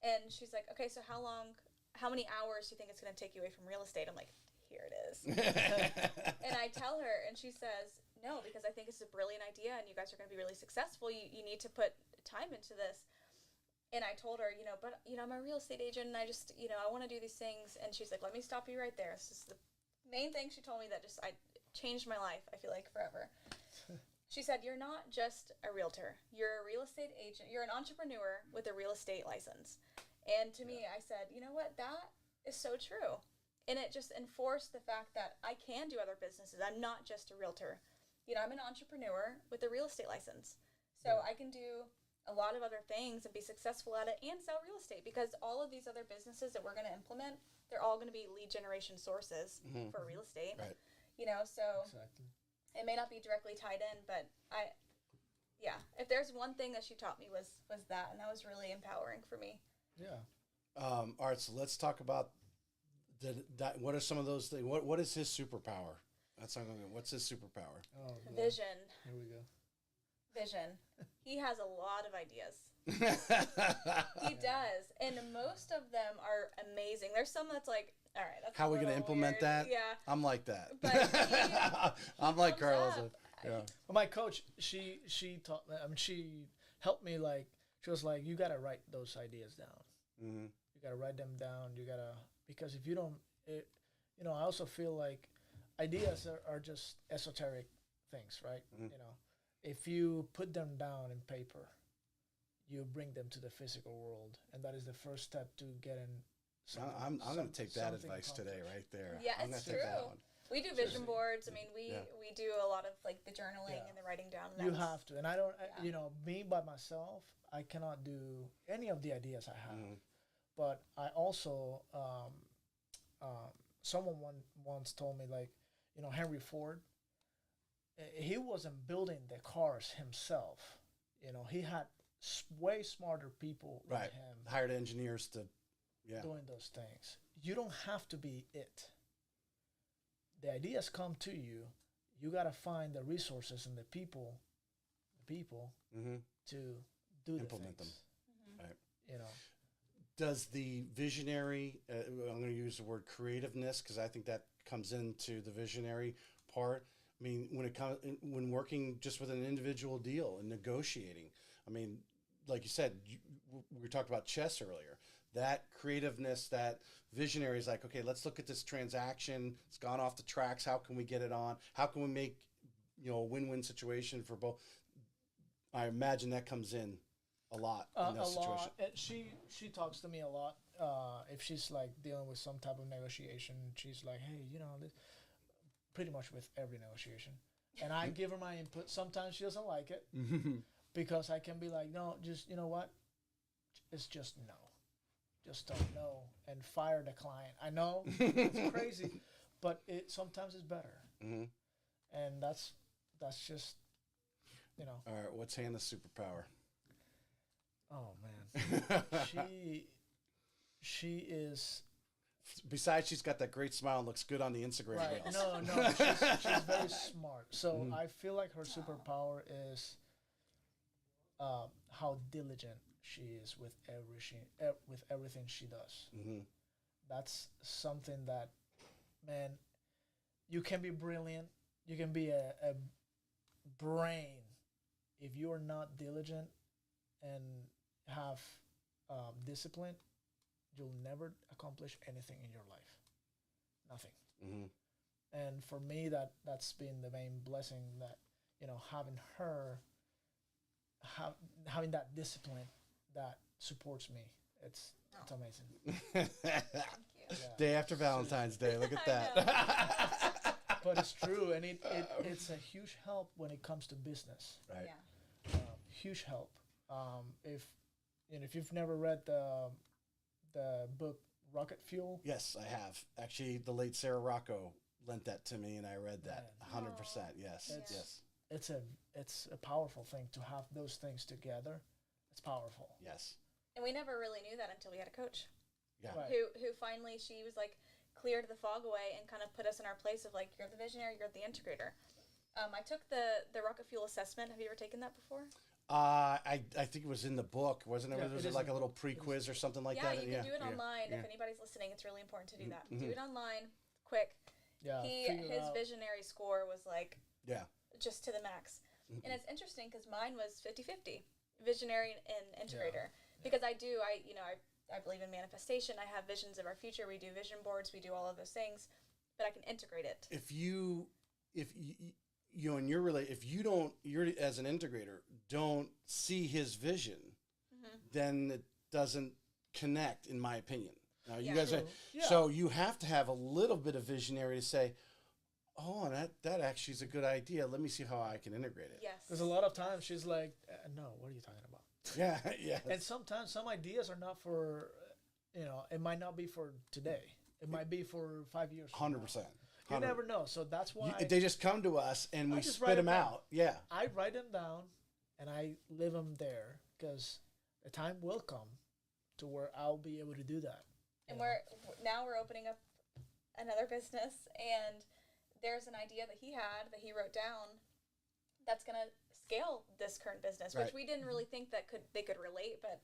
and she's like, okay, so how many hours do you think it's going to take you away from real estate? I'm like, here it is. And I tell her, and she says, no, because I think it's a brilliant idea, and you guys are going to be really successful. You need to put time into this. And I told her, but I'm a real estate agent, and I just, I want to do these things. And she's like, let me stop you right there. This is the main thing she told me that just changed my life, I feel like, forever. She said, you're not just a realtor. You're a real estate agent. You're an entrepreneur with a real estate license. And to me, I said, you know what? That is so true. And it just enforced the fact that I can do other businesses. I'm not just a realtor. I'm an entrepreneur with a real estate license. So I can do a lot of other things and be successful at it and sell real estate, because all of these other businesses that we're going to implement, they're all going to be lead generation sources for real estate. Right. So Exactly. it may not be directly tied in, but if there's one thing that she taught me was that, and that was really empowering for me. Yeah. All right, so let's talk about what are some of those things? What is his superpower? That's not going to. What's his superpower? Oh, God. Vision. Here we go. Vision. He has a lot of ideas. He does, and most of them are amazing. There's some that's like, all right, that's How are we going to implement that? Yeah. I'm like that. But I'm like Carlos. Yeah. Well, my coach, she taught. I mean, she helped me. Like, she was like, you gotta write those ideas down. Mm-hmm. You gotta write them down. You gotta, because if you don't, I also feel like ideas are just esoteric things, right? You know, if you put them down in paper, you bring them to the physical world, and that is the first step to getting. I'm going to take that advice today, right there. Yeah, I'm it's gonna take that true. one. We do vision boards. I mean, we do a lot of like the journaling Yeah. and the writing down. You have to, and I don't. Yeah. You know, me by myself, I cannot do any of the ideas I have. But I also, someone once told me, like, you know, Henry Ford. He wasn't building the cars himself. You know, he had way smarter people than him Hired engineers to, doing those things. You don't have to be it. The ideas come to you. You gotta find the resources and the people to do implement the them. things. Right. You know. Does the visionary? I'm going to use the word creativeness because I think that comes into the visionary part. I mean, when working just with an individual deal and negotiating, I mean, like you said, we talked about chess earlier. That creativeness, that visionary is like, okay, let's look at this transaction. It's gone off the tracks. How can we get it on? How can we make, you know, a win-win situation for both? I imagine that comes in a lot in that situation. She talks to me a lot. If she's like dealing with some type of negotiation, she's like, hey, you know, this, pretty much with every negotiation. And I give her my input. Sometimes she doesn't like it because I can be like, no, just, you know what? It's just no. Just don't know and fire the client. I know it's crazy, but sometimes it's better. And that's just, you know. All right, what's Hannah's superpower? Oh man, she is. Besides, she's got that great smile and looks good on the Instagram Right. reels. No, she's very smart. So I feel like her superpower is how diligent she is with everything she does. That's something that, man, you can be brilliant, you can be a brain, if you are not diligent and have discipline, you'll never accomplish anything in your life. Nothing. And for me, that's been the main blessing, that, you know, having her, having that discipline that supports me. It's amazing. Thank you. Day after Valentine's Day. Look at that. But it's true, and it's a huge help when it comes to business. Right. Yeah. Huge help. If you've never read the book Rocket Fuel. Yes, I have. Actually, the late Sarah Rocco lent that to me, and I read that. 100%. Yes. It's a powerful thing to have those things together. It's powerful. Yes. And we never really knew that until we had a coach. Yeah. Right. Who finally, she was like, cleared the fog away and kind of put us in our place of like, you're the visionary, you're the integrator. I took the Rocket Fuel assessment. Have you ever taken that before? I think it was in the book, wasn't it? Yeah, Was it like a little pre-quiz or something like Yeah, that? you can do it online. Yeah. If anybody's listening, it's really important to do that. Do it online, quick. Yeah. His visionary score was like, Yeah. just to the max. And it's interesting because mine was 50-50, visionary and integrator. Because I believe in manifestation. I have visions of our future. We do vision boards. We do all of those things, but I can integrate it. If you and if you're as an integrator, don't see his vision, then it doesn't connect, in my opinion. Now, you guys, so you have to have a little bit of visionary to say, oh, that actually is a good idea. Let me see how I can integrate it. Yes. Because a lot of times she's like, no, what are you talking about? Yeah, yeah. And sometimes some ideas are not for, it might not be for today. It might be for 5 years. 100%. You never know. So that's why they just come to us and we just spit write them them down. out. Yeah. I write them down and I live them there, because the time will come to where I'll be able to do that. And we're opening up another business, and there's an idea that he wrote down that's going to scale this current business, which we didn't really think that they could relate, but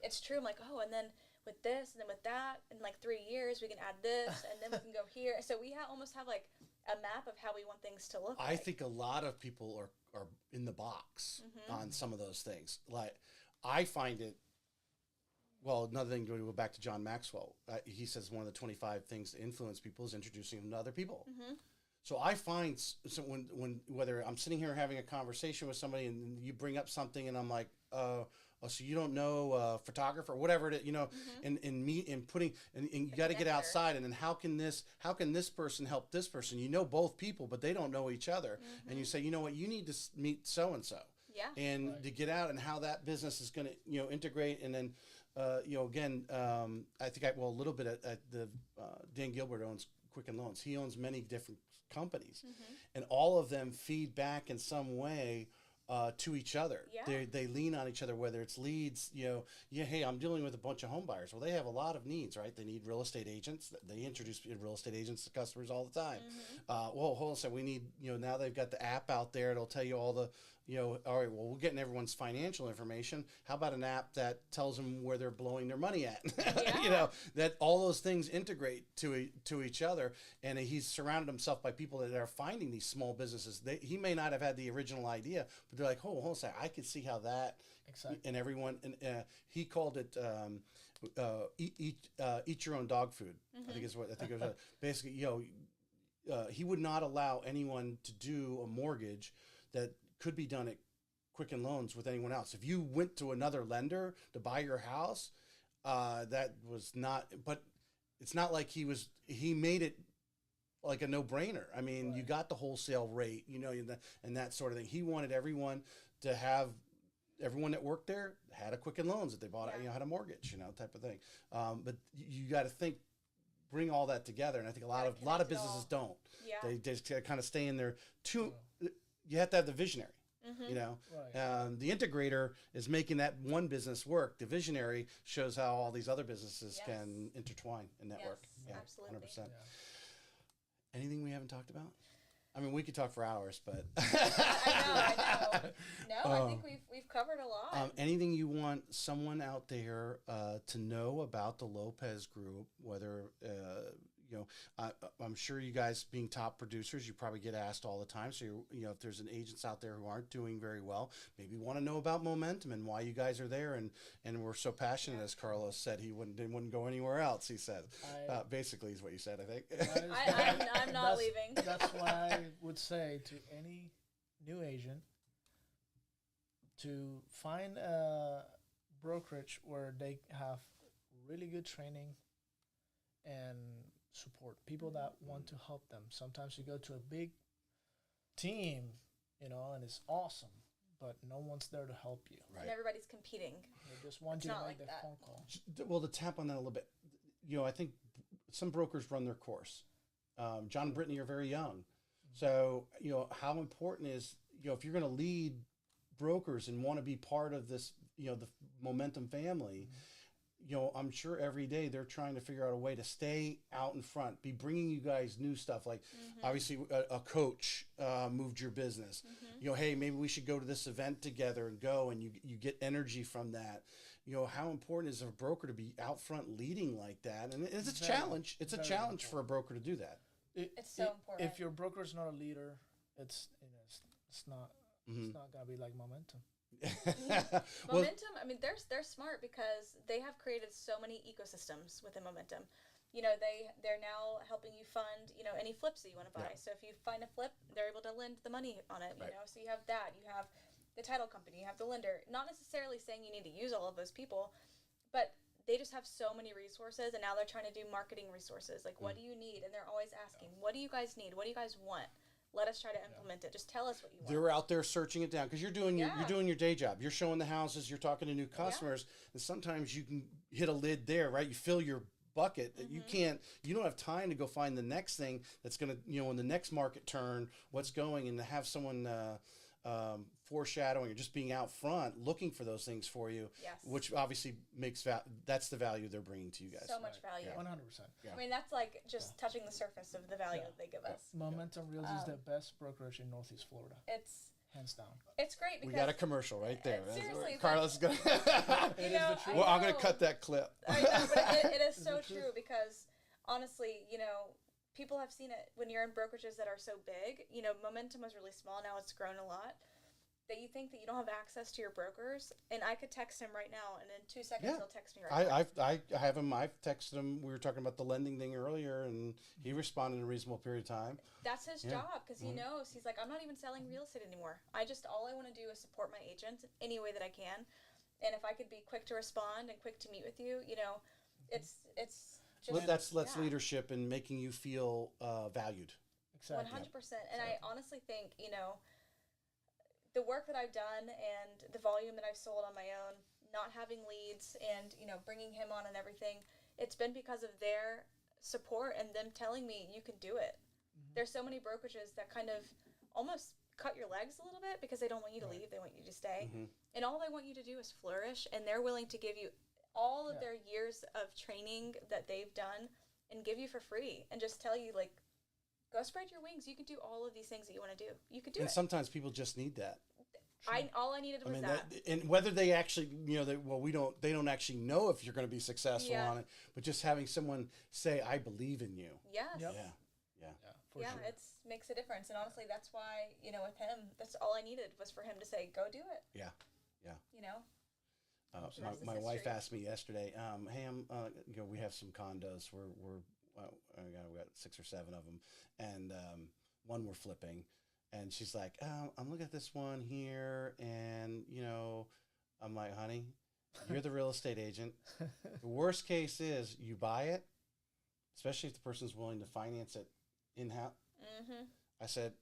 it's true. I'm like, oh, and then with this, and then with that, in like 3 years, we can add this, and then we can go here. So we almost have like a map of how we want things to look. I think a lot of people are in the box on some of those things. Like, I find it, well, another thing, to go back to John Maxwell, he says one of the 25 things to influence people is introducing them to other people. So I find so when whether I'm sitting here having a conversation with somebody and you bring up something and I'm like, oh, so you don't know photographer or whatever it is, and putting and you got to get outside and then how can this person help this person? You know both people, but they don't know each other, and you say, you know what, you need to meet so and so. Yeah. And to get out and how that business is going to, integrate. And then, again, I think a little bit at the, Dan Gilbert owns Quicken Loans. He owns many different companies and all of them feed back in some way to each other. Yeah. They lean on each other, whether it's leads, hey, I'm dealing with a bunch of home buyers. Well, they have a lot of needs, right? They need real estate agents. They introduce real estate agents to customers all the time. Hold on a second. We need, now they've got the app out there. It'll tell you all the, all right, well, we're getting everyone's financial information. How about an app that tells them where they're blowing their money at? Yeah. That all those things integrate to each other. And he's surrounded himself by people that are finding these small businesses. He may not have had the original idea, but they're like, hold on a second. I could see how that, and everyone, and he called it, eat your own dog food. I think it was basically, he would not allow anyone to do a mortgage that could be done at Quicken Loans with anyone else. If you went to another lender to buy your house, that was not, but it's not like he made it like a no-brainer. I mean, you got the wholesale rate, and that sort of thing. He wanted everyone to have, everyone that worked there had a Quicken Loans that they bought, had a mortgage, type of thing. But you got to bring all that together. And I think a lot of businesses don't. Yeah. They just kind of stay in there too. You have to have the visionary, the integrator is making that one business work. The visionary shows how all these other businesses can intertwine and network. Yes, absolutely. 100%. Yeah. Anything we haven't talked about? I mean, we could talk for hours, but I know. No, I think we've covered a lot. Anything you want someone out there to know about the Lopez Group, whether I'm sure you guys being top producers, you probably get asked all the time. So if there's an agents out there who aren't doing very well, maybe want to know about momentum and why you guys are there, and we're so passionate, as Carlos said, he wouldn't go anywhere else. He said, basically, is what you said. I think. I'm not leaving. That's what I would say to any new agent, to find a brokerage where they have really good training and support, people that want to help them. Sometimes you go to a big team, and it's awesome, but no one's there to help you. Right. And everybody's competing. They just want you to make the phone call. Well, to tap on that a little bit, I think some brokers run their course. John and Brittany are very young. So, how important is, if you're going to lead brokers and want to be part of this, the momentum family, I'm sure every day they're trying to figure out a way to stay out in front, be bringing you guys new stuff. Like obviously a coach moved your business. Hey, maybe we should go to this event together and go, and you get energy from that. How important is a broker to be out front leading like that? And it's a challenge. It's a challenge for a broker to do that. It's so important. If your broker is not a leader, it's not gonna be like momentum. Momentum, I mean, they're smart because they have created so many ecosystems within Momentum. They're now helping you fund, any flips that you want to buy. So if you find a flip, they're able to lend the money on it, So you have that. You have the title company, you have the lender. Not necessarily saying you need to use all of those people, but they just have so many resources, and now they're trying to do marketing resources. Like, what do you need? And they're always asking, what do you guys need? What do you guys want? Let us try to implement it. Just tell us what you want. They're out there searching it down because you're doing your day job. You're showing the houses. You're talking to new customers, and sometimes you can hit a lid there, right? You fill your bucket. You don't have time to go find the next thing that's going to, in the next market turn, what's going, and to have someone foreshadowing or just being out front looking for those things for you, which obviously makes that's the value they're bringing to you guys. So much value. 100%. I mean, that's like just touching the surface of the value that they give us. Momentum Realty is the best brokerage in Northeast Florida. It's hands down. It's great because we got a commercial right there. Seriously, Carlos is gonna. It is the truth. Well, I'm gonna cut that clip. I know, but it is so true because honestly, people have seen it when you're in brokerages that are so big. Momentum was really small. Now it's grown a lot. that you think that you don't have access to your brokers, and I could text him right now, and in 2 seconds Yeah. he'll text me right back. I have him. I've texted him. We were talking about the lending thing earlier, and he responded in a reasonable period of time. That's his Yeah. job, because he knows. He's like, I'm not even selling real estate anymore. All I want to do is support my agents any way that I can, and if I could be quick to respond and quick to meet with you, it's just That's yeah. leadership and making you feel valued. Exactly. 100%. And I honestly think, the work that I've done and the volume that I've sold on my own, not having leads and, bringing him on and everything, it's been because of their support and them telling me you can do it. There's so many brokerages that kind of almost cut your legs a little bit because they don't want you to leave. They want you to stay. And all they want you to do is flourish, and they're willing to give you all of their years of training that they've done and give you for free and just tell you, like, go spread your wings. You can do all of these things that you want to do. You can do And it. sometimes people just need that. All I needed was that. And whether they actually, they don't actually know if you're going to be successful on it, but just having someone say, "I believe in you." Yes. Yep. Yeah. For sure. It makes a difference. And honestly, that's why, with him, that's all I needed was for him to say, go do it. Yeah. Rest My is wife history. asked me yesterday, hey, we have some condos. We got 6 or 7 of them, and one we're flipping. And she's like, I'm looking at this one here, and, I'm like, honey, you're the real estate agent. The worst case is you buy it, especially if the person's willing to finance it in-house. I said,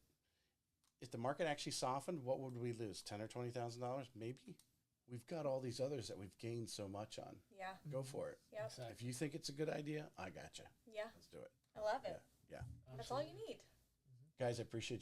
if the market actually softened, what would we lose? $10,000 or $20,000? Maybe. We've got all these others that we've gained so much on. Yeah. Go for it. Yep. Exactly. If you think it's a good idea, I got you. Yeah. Let's do it. I love it. Yeah. That's all you need. Guys, I appreciate you